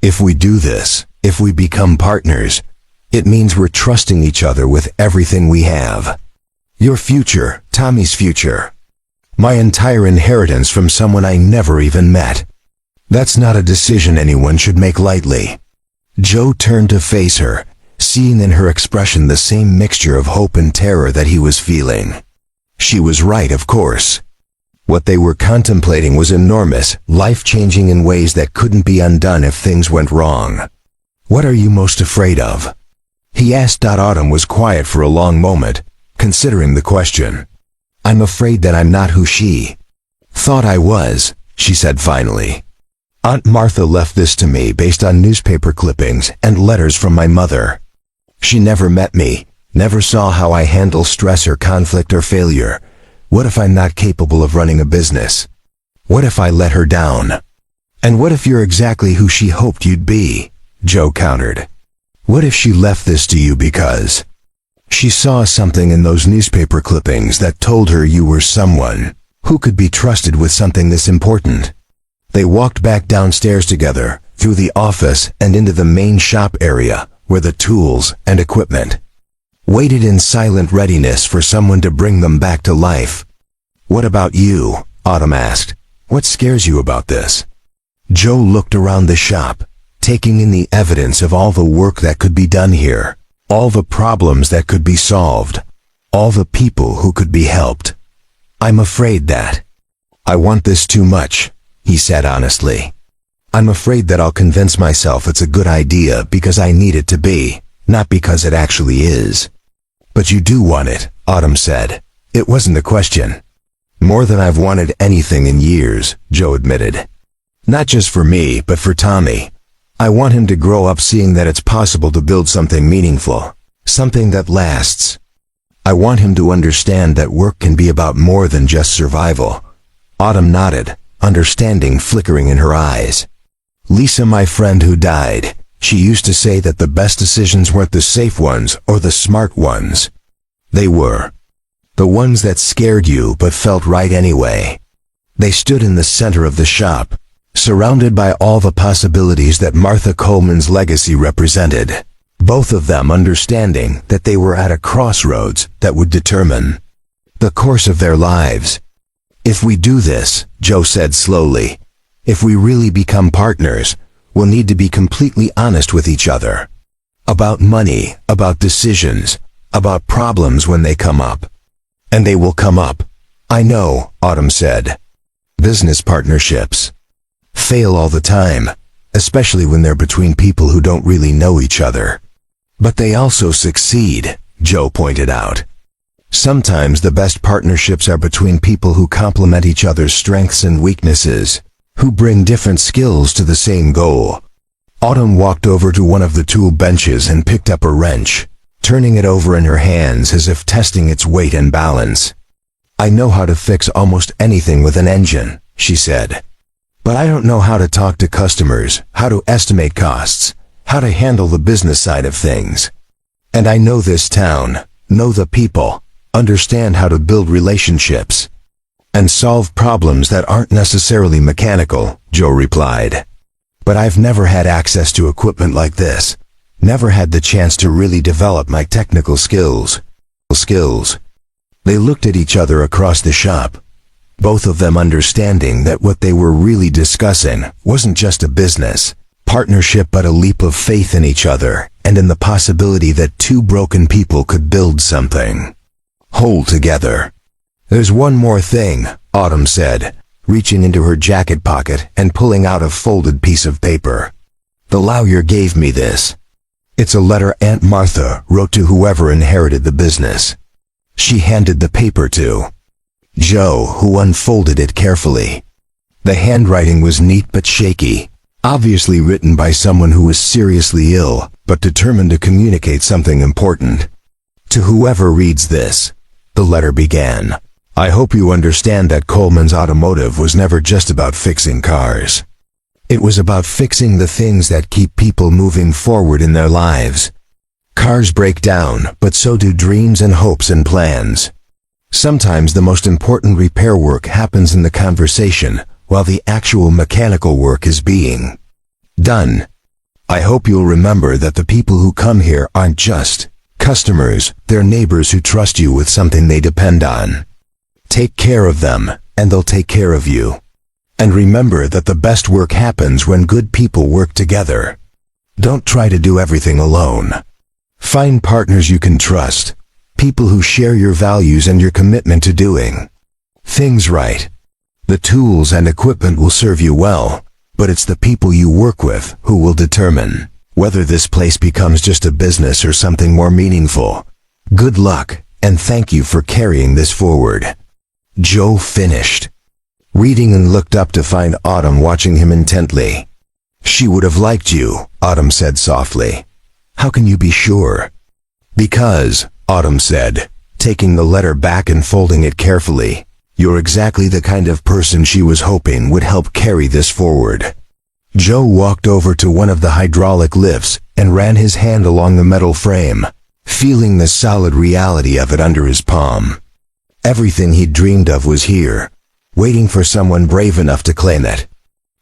If we do this, if we become partners, it means we're trusting each other with everything we have. Your future, Tommy's future. My entire inheritance from someone I never even met. That's not a decision anyone should make lightly." Joe turned to face her, seeing in her expression the same mixture of hope and terror that he was feeling. She was right, of course. What they were contemplating was enormous, life-changing in ways that couldn't be undone if things went wrong. "What are you most afraid of?" he asked. Autumn was quiet for a long moment, considering the question. "I'm afraid that I'm not who she thought I was," she said finally. "Aunt Martha left this to me based on newspaper clippings and letters from my mother. She never met me, never saw how I handle stress or conflict or failure. What if I'm not capable of running a business? What if I let her down? And what if you're exactly who she hoped you'd be?" Joe countered. "What if she left this to you because she saw something in those newspaper clippings that told her you were someone who could be trusted with something this important?" They walked back downstairs together, through the office and into the main shop area, where the tools and equipment waited in silent readiness for someone to bring them back to life. "What about you?" Autumn asked. "What scares you about this?" Joe looked around the shop, taking in the evidence of all the work that could be done here, all the problems that could be solved, all the people who could be helped. "I'm afraid that I want this too much," he said honestly. "I'm afraid that I'll convince myself it's a good idea because I need it to be, not because it actually is." "But you do want it," Autumn said. "It wasn't a question." "More than I've wanted anything in years," Joe admitted. "Not just for me, but for Tommy. I want him to grow up seeing that it's possible to build something meaningful, something that lasts. I want him to understand that work can be about more than just survival. Autumn nodded, understanding flickering in her eyes. Lisa, my friend who died, she used to say that the best decisions weren't the safe ones or the smart ones. They were the ones that scared you but felt right anyway. They stood in the center of the shop, surrounded by all the possibilities that Martha Coleman's legacy represented, both of them understanding that they were at a crossroads that would determine the course of their lives. If we do this, Joe said slowly, if we really become partners, we'll need to be completely honest with each other. About money, about decisions, about problems when they come up. And they will come up. I know, Autumn said. Business partnerships fail all the time, especially when they're between people who don't really know each other. But they also succeed, Joe pointed out. Sometimes the best partnerships are between people who complement each other's strengths and weaknesses, who bring different skills to the same goal. Autumn walked over to one of the tool benches and picked up a wrench, turning it over in her hands as if testing its weight and balance. I know how to fix almost anything with an engine, she said. But I don't know how to talk to customers, how to estimate costs, how to handle the business side of things. And I know this town, know the people, understand how to build relationships and solve problems that aren't necessarily mechanical, Joe replied. But I've never had access to equipment like this, never had the chance to really develop my technical skills. They looked at each other across the shop, both of them understanding that what they were really discussing wasn't just a business partnership but a leap of faith in each other and in the possibility that two broken people could build something whole together. There's one more thing, Autumn said, reaching into her jacket pocket and pulling out a folded piece of paper. The lawyer gave me this. It's a letter Aunt Martha wrote to whoever inherited the business. She handed the paper to Joe, who unfolded it carefully. The handwriting was neat but shaky, obviously written by someone who was seriously ill, but determined to communicate something important. To whoever reads this, the letter began. I hope you understand that Coleman's Automotive was never just about fixing cars. It was about fixing the things that keep people moving forward in their lives. Cars break down, but so do dreams and hopes and plans. Sometimes the most important repair work happens in the conversation, while the actual mechanical work is being done. I hope you'll remember that the people who come here aren't just customers, they're neighbors who trust you with something they depend on. Take care of them, and they'll take care of you. And remember that the best work happens when good people work together. Don't try to do everything alone. Find partners you can trust, people who share your values and your commitment to doing things right. The tools and equipment will serve you well, but it's the people you work with who will determine whether this place becomes just a business or something more meaningful. Good luck, and thank you for carrying this forward. Joe finished reading and looked up to find Autumn watching him intently. She would have liked you, Autumn said softly. How can you be sure? Because, Autumn said, taking the letter back and folding it carefully, you're exactly the kind of person she was hoping would help carry this forward. Joe walked over to one of the hydraulic lifts and ran his hand along the metal frame, feeling the solid reality of it under his palm. Everything he'd dreamed of was here, waiting for someone brave enough to claim it.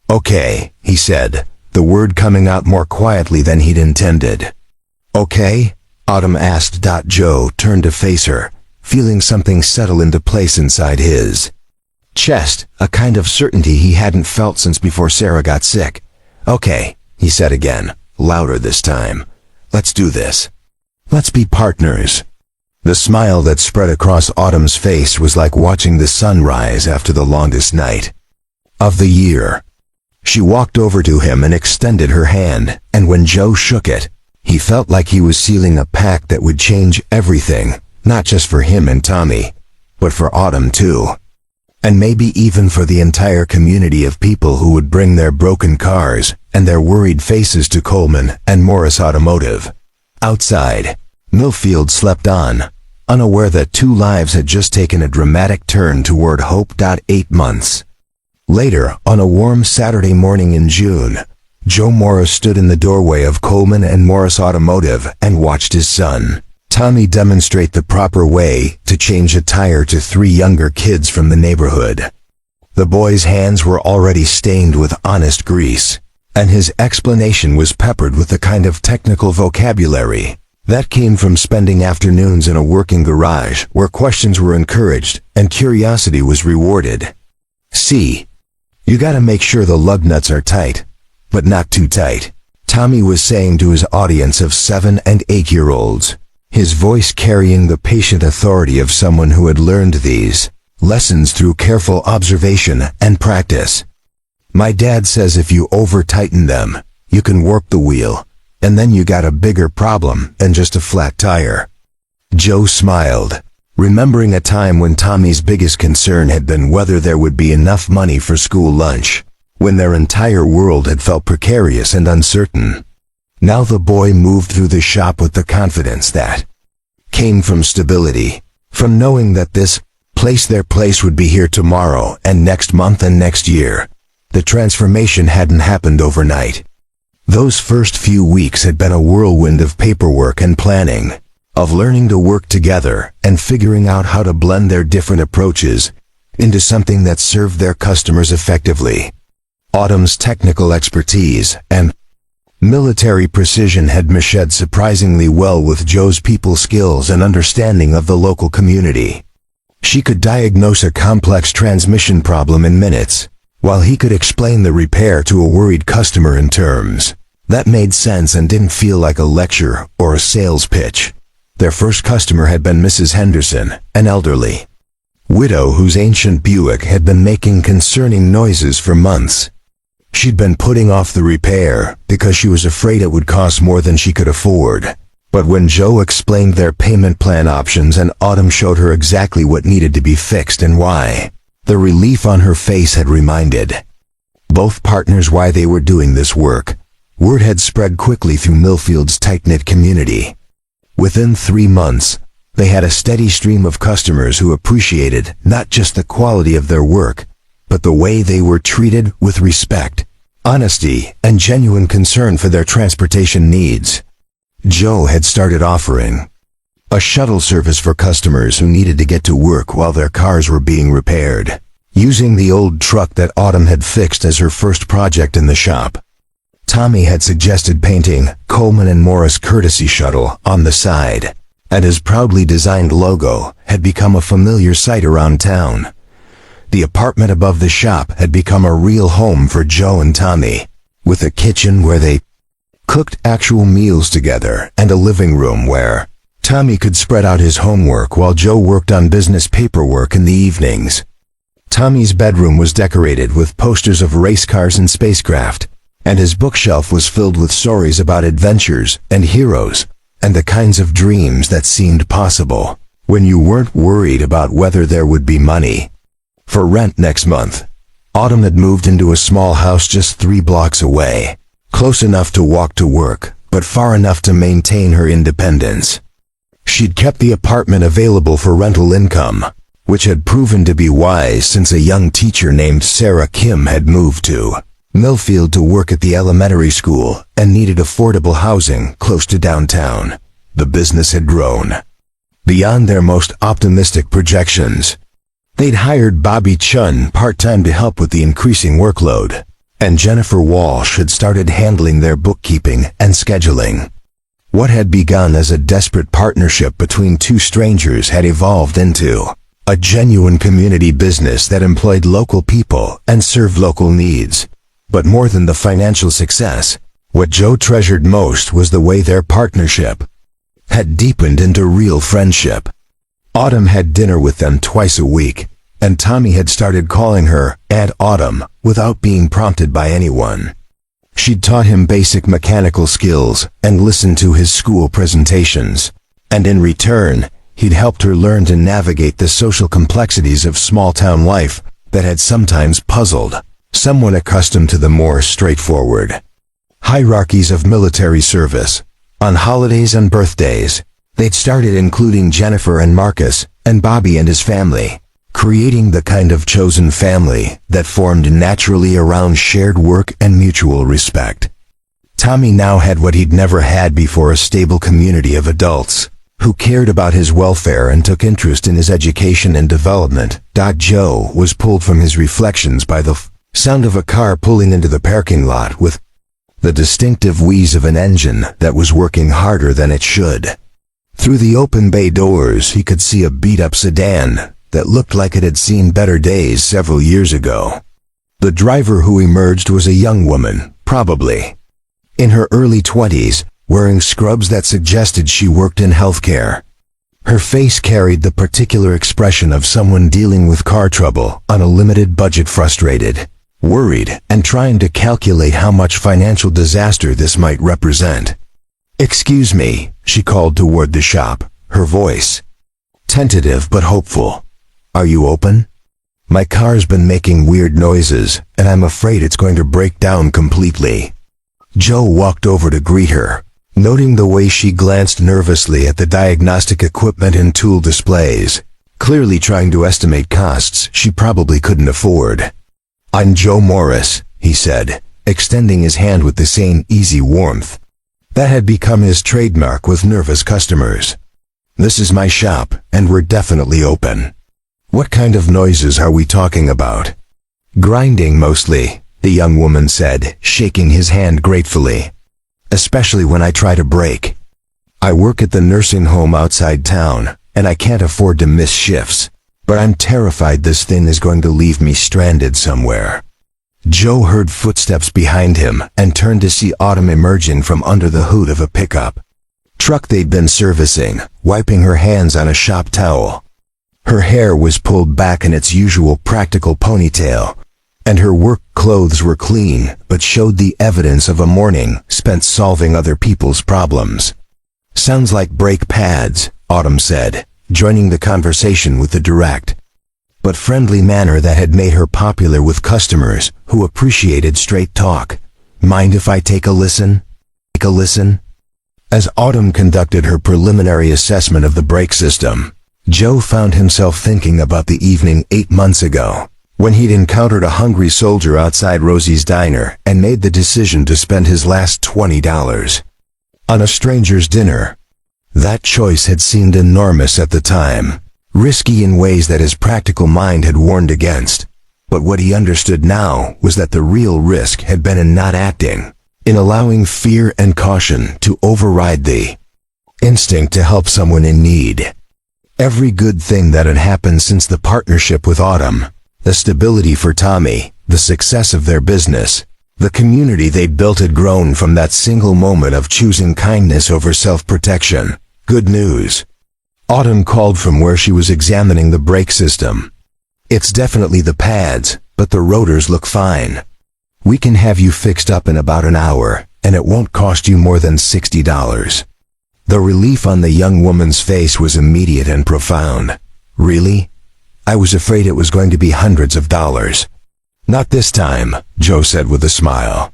Okay, he said, the word coming out more quietly than he'd intended. Okay? Autumn asked. Joe turned to face her, feeling something settle into place inside his chest, a kind of certainty he hadn't felt since before Sarah got sick. Okay, he said again, louder this time. Let's do this. Let's be partners. The smile that spread across Autumn's face was like watching the sun rise after the longest night of the year. She walked over to him and extended her hand, and when Joe shook it, he felt like he was sealing a pact that would change everything, not just for him and Tommy, but for Autumn too. and maybe even for the entire community of people who would bring their broken cars and their worried faces to Coleman and Morris Automotive. Outside, Millfield slept on, unaware that two lives had just taken a dramatic turn toward hope. 8 months later, on a warm Saturday morning in June, Joe Morris stood in the doorway of Coleman and Morris Automotive and watched his son, Tommy, demonstrate the proper way to change a tire to 3 younger kids from the neighborhood. The boy's hands were already stained with honest grease, and his explanation was peppered with the kind of technical vocabulary that came from spending afternoons in a working garage where questions were encouraged and curiosity was rewarded. See, you gotta make sure the lug nuts are tight, but not too tight, Tommy was saying to his audience of 7 and 8-year-olds, his voice carrying the patient authority of someone who had learned these lessons through careful observation and practice. My dad says if you over-tighten them, you can warp the wheel, and then you got a bigger problem than just a flat tire. Joe smiled, remembering a time when Tommy's biggest concern had been whether there would be enough money for school lunch, when their entire world had felt precarious and uncertain. Now the boy moved through the shop with the confidence that came from stability, from knowing that their place would be here tomorrow and next month and next year. The transformation hadn't happened overnight. Those first few weeks had been a whirlwind of paperwork and planning, of learning to work together and figuring out how to blend their different approaches into something that served their customers effectively. Autumn's technical expertise and military precision had meshed surprisingly well with Joe's people skills and understanding of the local community. She could diagnose a complex transmission problem in minutes, while he could explain the repair to a worried customer in terms that made sense and didn't feel like a lecture or a sales pitch. Their first customer had been Mrs. Henderson, an elderly widow whose ancient Buick had been making concerning noises for months. She'd been putting off the repair because she was afraid it would cost more than she could afford. But when Joe explained their payment plan options and Autumn showed her exactly what needed to be fixed and why, the relief on her face had reminded both partners why they were doing this work. Word had spread quickly through Millfield's tight-knit community. Within 3 months, they had a steady stream of customers who appreciated not just the quality of their work, but the way they were treated with respect, honesty, and genuine concern for their transportation needs. Joe had started offering a shuttle service for customers who needed to get to work while their cars were being repaired, using the old truck that Autumn had fixed as her first project in the shop. Tommy had suggested painting Coleman and Morris Courtesy Shuttle on the side, and his proudly designed logo had become a familiar sight around town. The apartment above the shop had become a real home for Joe and Tommy, with a kitchen where they cooked actual meals together and a living room where Tommy could spread out his homework while Joe worked on business paperwork in the evenings. Tommy's bedroom was decorated with posters of race cars and spacecraft, and his bookshelf was filled with stories about adventures and heroes and the kinds of dreams that seemed possible when you weren't worried about whether there would be money for rent next month. Autumn had moved into a small house just 3 blocks away, close enough to walk to work, but far enough to maintain her independence. She'd kept the apartment available for rental income, which had proven to be wise since a young teacher named Sarah Kim had moved to Millfield to work at the elementary school and needed affordable housing close to downtown. The business had grown beyond their most optimistic projections. They'd hired Bobby Chun part-time to help with the increasing workload, and Jennifer Walsh had started handling their bookkeeping and scheduling. What had begun as a desperate partnership between 2 strangers had evolved into a genuine community business that employed local people and served local needs. But more than the financial success, what Joe treasured most was the way their partnership had deepened into real friendship. Autumn had dinner with them twice a week, and Tommy had started calling her Aunt Autumn without being prompted by anyone. She'd taught him basic mechanical skills and listened to his school presentations, and in return, he'd helped her learn to navigate the social complexities of small-town life that had sometimes puzzled someone accustomed to the more straightforward hierarchies of military service. On holidays and birthdays, they'd started including Jennifer and Marcus and Bobby and his family, creating the kind of chosen family that formed naturally around shared work and mutual respect. Tommy now had what he'd never had before, a stable community of adults who cared about his welfare and took interest in his education and development. Joe was pulled from his reflections by the sound of a car pulling into the parking lot with the distinctive wheeze of an engine that was working harder than it should. Through the open bay doors, he could see a beat-up sedan that looked like it had seen better days several years ago. The driver who emerged was a young woman, probably in her early 20s, wearing scrubs that suggested she worked in healthcare. Her face carried the particular expression of someone dealing with car trouble on a limited budget, frustrated, worried, and trying to calculate how much financial disaster this might represent. "Excuse me," she called toward the shop, her voice tentative but hopeful. "Are you open? My car's been making weird noises, and I'm afraid it's going to break down completely." Joe walked over to greet her, noting the way she glanced nervously at the diagnostic equipment and tool displays, clearly trying to estimate costs she probably couldn't afford. "I'm Joe Morris," he said, extending his hand with the same easy warmth that had become his trademark with nervous customers. "This is my shop, and we're definitely open. What kind of noises are we talking about?" "Grinding mostly," the young woman said, shaking his hand gratefully. "Especially when I try to brake. I work at the nursing home outside town, and I can't afford to miss shifts, but I'm terrified this thing is going to leave me stranded somewhere." Joe heard footsteps behind him and turned to see Autumn emerging from under the hood of a pickup truck they'd been servicing, wiping her hands on a shop towel. Her hair was pulled back in its usual practical ponytail, and her work clothes were clean but showed the evidence of a morning spent solving other people's problems. "Sounds like brake pads," Autumn said, joining the conversation with the direct but friendly manner that had made her popular with customers who appreciated straight talk. "Mind if I take a listen?" As Autumn conducted her preliminary assessment of the brake system, Joe found himself thinking about the evening 8 months ago, when he'd encountered a hungry soldier outside Rosie's diner and made the decision to spend his last $20 on a stranger's dinner. That choice had seemed enormous at the time, risky in ways that his practical mind had warned against. But what he understood now was that the real risk had been in not acting, in allowing fear and caution to override the instinct to help someone in need. Every good thing that had happened since the partnership with Autumn, the stability for Tommy, the success of their business, the community they'd built had grown from that single moment of choosing kindness over self-protection. "Good news," Autumn called from where she was examining the brake system. "It's definitely the pads, but the rotors look fine. We can have you fixed up in about an hour, and it won't cost you more than $60. The relief on the young woman's face was immediate and profound. "Really? I was afraid it was going to be hundreds of dollars." "Not this time," Joe said with a smile.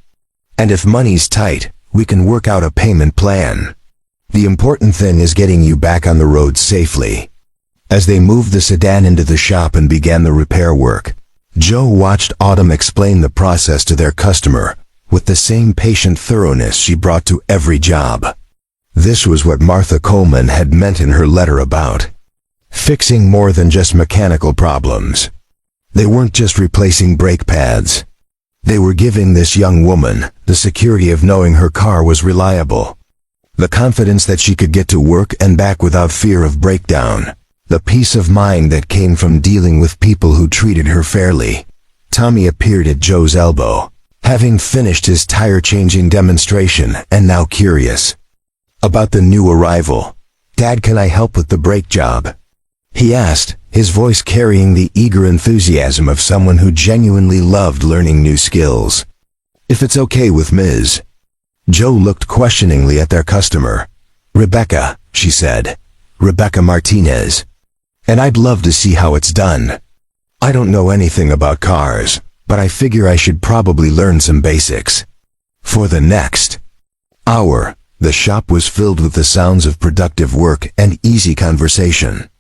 "And if money's tight, we can work out a payment plan. The important thing is getting you back on the road safely." As they moved the sedan into the shop and began the repair work, Joe watched Autumn explain the process to their customer with the same patient thoroughness she brought to every job. This was what Martha Coleman had meant in her letter about fixing more than just mechanical problems. They weren't just replacing brake pads. They were giving this young woman the security of knowing her car was reliable, the confidence that she could get to work and back without fear of breakdown, the peace of mind that came from dealing with people who treated her fairly. Tommy appeared at Joe's elbow, having finished his tire-changing demonstration and now curious about the new arrival. "Dad, can I help with the brake job?" he asked, his voice carrying the eager enthusiasm of someone who genuinely loved learning new skills. "If it's okay with Ms." Joe looked questioningly at their customer. "Rebecca," she said. "Rebecca Martinez. And I'd love to see how it's done." I don't know anything about cars, but I figure I should probably learn some basics. For the next hour, the shop was filled with the sounds of productive work and easy conversation.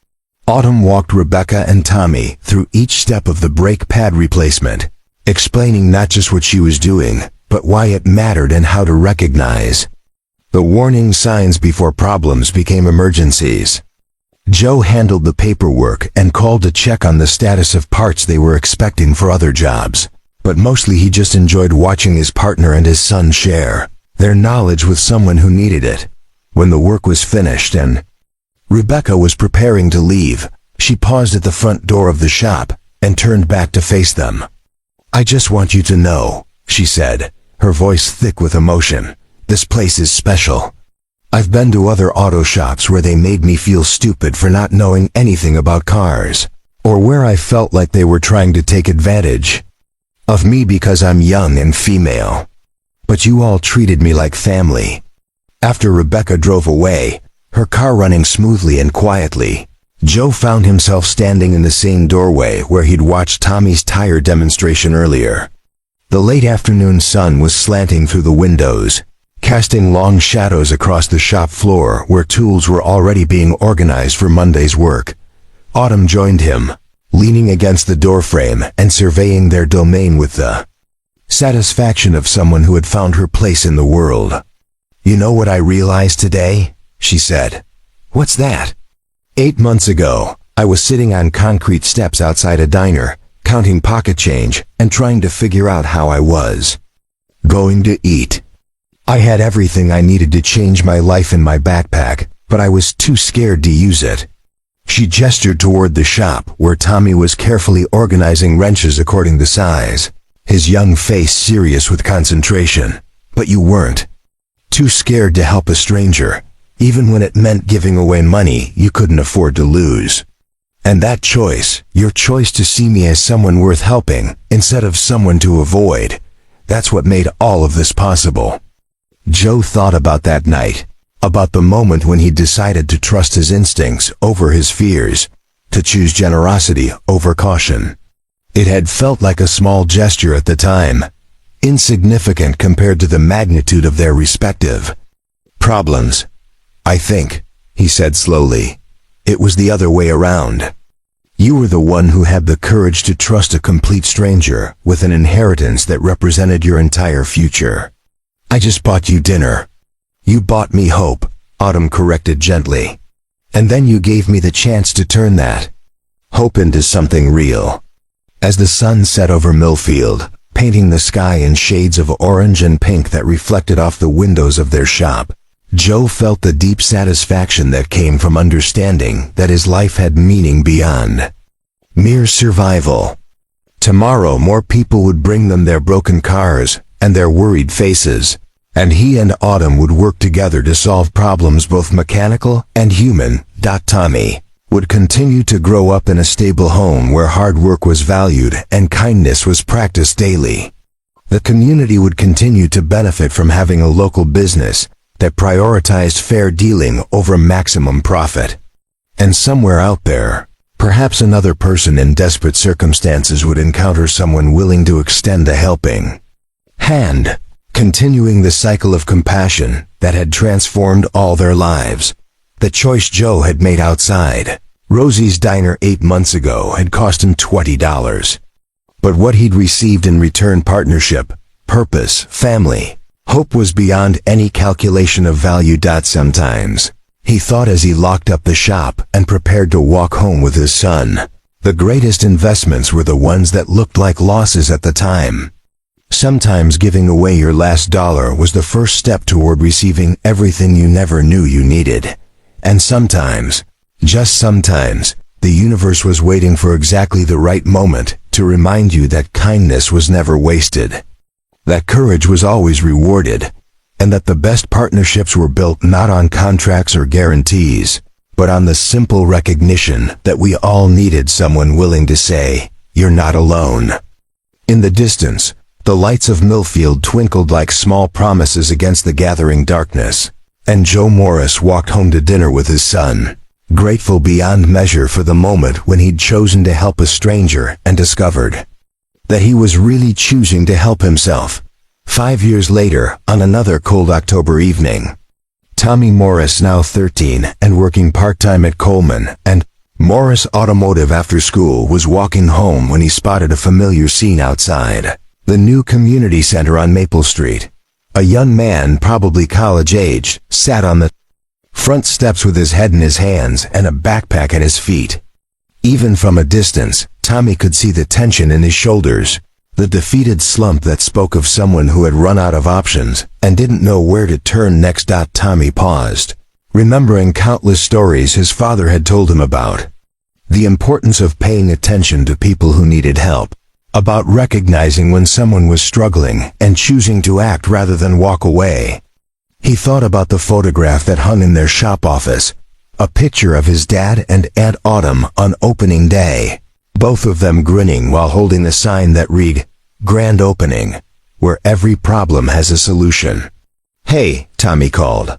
Autumn walked Rebecca and Tommy through each step of the brake pad replacement, explaining not just what she was doing, but why it mattered and how to recognize the warning signs before problems became emergencies. Joe handled the paperwork and called to check on the status of parts they were expecting for other jobs, but mostly he just enjoyed watching his partner and his son share their knowledge with someone who needed it. When the work was finished and Rebecca was preparing to leave, she paused at the front door of the shop and turned back to face them. "I just want you to know," she said, her voice thick with emotion, "this place is special. I've been to other auto shops where they made me feel stupid for not knowing anything about cars, or where I felt like they were trying to take advantage of me because I'm young and female. But you all treated me like family." After Rebecca drove away, her car running smoothly and quietly, Joe found himself standing in the same doorway where he'd watched Tommy's tire demonstration earlier. The late afternoon sun was slanting through the windows, casting long shadows across the shop floor where tools were already being organized for Monday's work. Autumn joined him, leaning against the doorframe and surveying their domain with the satisfaction of someone who had found her place in the world. "You know what I realized today?" she said. "What's that?" 8 months ago, I was sitting on concrete steps outside a diner, counting pocket change and trying to figure out how I was going to eat. I had everything I needed to change my life in my backpack, but I was too scared to use it. She gestured toward the shop where Tommy was carefully organizing wrenches according to size, his young face serious with concentration. "But you weren't too scared to help a stranger, even when it meant giving away money you couldn't afford to lose. And that choice, your choice to see me as someone worth helping instead of someone to avoid, that's what made all of this possible." Joe thought about that night, about the moment when he decided to trust his instincts over his fears, to choose generosity over caution. It had felt like a small gesture at the time, insignificant compared to the magnitude of their respective problems. "I think," he said slowly, "it was the other way around. You were the one who had the courage to trust a complete stranger with an inheritance that represented your entire future. I just bought you dinner. You bought me hope," Autumn corrected gently. "And then you gave me the chance to turn that hope into something real." As the sun set over Millfield, painting the sky in shades of orange and pink that reflected off the windows of their shop, Joe felt the deep satisfaction that came from understanding that his life had meaning beyond mere survival. Tomorrow more people would bring them their broken cars and their worried faces, and he and Autumn would work together to solve problems both mechanical and human. Tommy would continue to grow up in a stable home where hard work was valued and kindness was practiced daily. The community would continue to benefit from having a local business that prioritized fair dealing over maximum profit. And somewhere out there, perhaps another person in desperate circumstances would encounter someone willing to extend a helping hand, continuing the cycle of compassion that had transformed all their lives. The choice Joe had made outside Rosie's Diner 8 months ago had cost him $20. But what he'd received in return, partnership, purpose, family, hope, was beyond any calculation of value. Sometimes, he thought as he locked up the shop and prepared to walk home with his son, the greatest investments were the ones that looked like losses at the time. Sometimes giving away your last dollar was the first step toward receiving everything you never knew you needed. And sometimes, just sometimes, the universe was waiting for exactly the right moment to remind you that kindness was never wasted, that courage was always rewarded, and that the best partnerships were built not on contracts or guarantees, but on the simple recognition that we all needed someone willing to say, "You're not alone." In the distance, the lights of Millfield twinkled like small promises against the gathering darkness, and Joe Morris walked home to dinner with his son, grateful beyond measure for the moment when he'd chosen to help a stranger and discovered that he was really choosing to help himself. 5 years later, on another cold October evening, Tommy Morris, now 13 and working part-time at Coleman and Morris Automotive after school, was walking home when he spotted a familiar scene outside the new community center on Maple Street. A young man, probably college-aged, sat on the front steps with his head in his hands and a backpack at his feet. Even from a distance, Tommy could see the tension in his shoulders, the defeated slump that spoke of someone who had run out of options and didn't know where to turn next. Tommy paused, remembering countless stories his father had told him about the importance of paying attention to people who needed help, about recognizing when someone was struggling and choosing to act rather than walk away. He thought about the photograph that hung in their shop office, a picture of his dad and Aunt Autumn on opening day, both of them grinning while holding a sign that read, "Grand Opening, where every problem has a solution." "Hey," Tommy called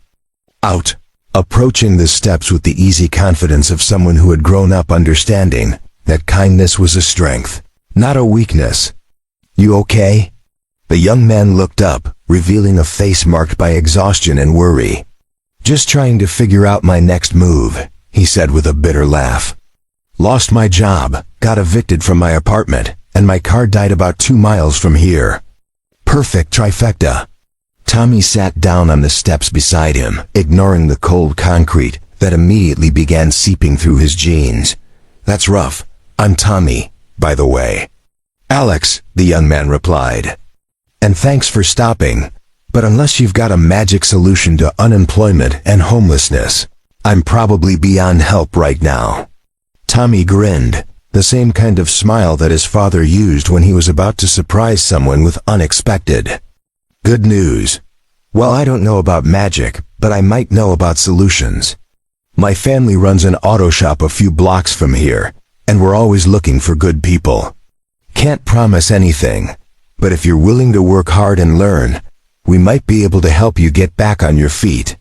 out, approaching the steps with the easy confidence of someone who had grown up understanding that kindness was a strength, not a weakness. "You okay?" The young man looked up, revealing a face marked by exhaustion and worry. "Just trying to figure out my next move," he said with a bitter laugh. "Lost my job, got evicted from my apartment, and my car died about 2 miles from here. Perfect trifecta." Tommy sat down on the steps beside him, ignoring the cold concrete that immediately began seeping through his jeans. "That's rough. I'm Tommy, by the way." "Alex," the young man replied. "And thanks for stopping. But unless you've got a magic solution to unemployment and homelessness, I'm probably beyond help right now." Tommy grinned, the same kind of smile that his father used when he was about to surprise someone with unexpected good news. "Well, I don't know about magic, but I might know about solutions. My family runs an auto shop a few blocks from here, and we're always looking for good people. Can't promise anything, but if you're willing to work hard and learn, we might be able to help you get back on your feet."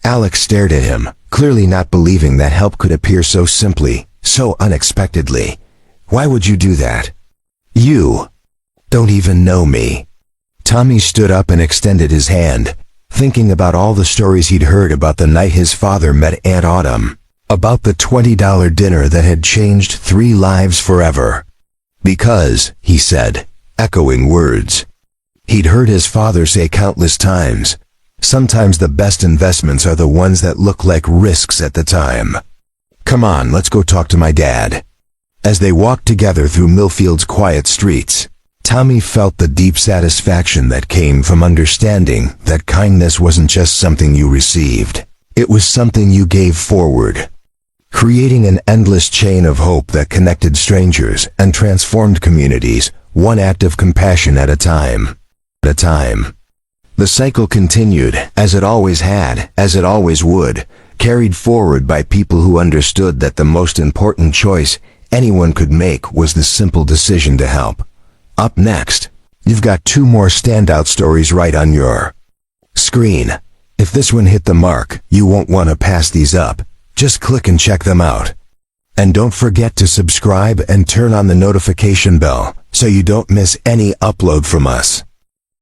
Alex stared at him, clearly not believing that help could appear so simply, so unexpectedly. "Why would you do that? You don't even know me." Tommy stood up and extended his hand, thinking about all the stories he'd heard about the night his father met Aunt Autumn, about the $20 dinner that had changed 3 lives forever. "Because," he said, echoing words he'd heard his father say countless times, "sometimes the best investments are the ones that look like risks at the time. Come on, let's go talk to my dad." As they walked together through Millfield's quiet streets, Tommy felt the deep satisfaction that came from understanding that kindness wasn't just something you received. It was something you gave forward, creating an endless chain of hope that connected strangers and transformed communities, one act of compassion at a time. The cycle continued, as it always had, as it always would, carried forward by people who understood that the most important choice anyone could make was the simple decision to help. Up next, you've got 2 more standout stories right on your screen. If this one hit the mark, you won't want to pass these up. Just click and check them out. And don't forget to subscribe and turn on the notification bell so you don't miss any upload from us.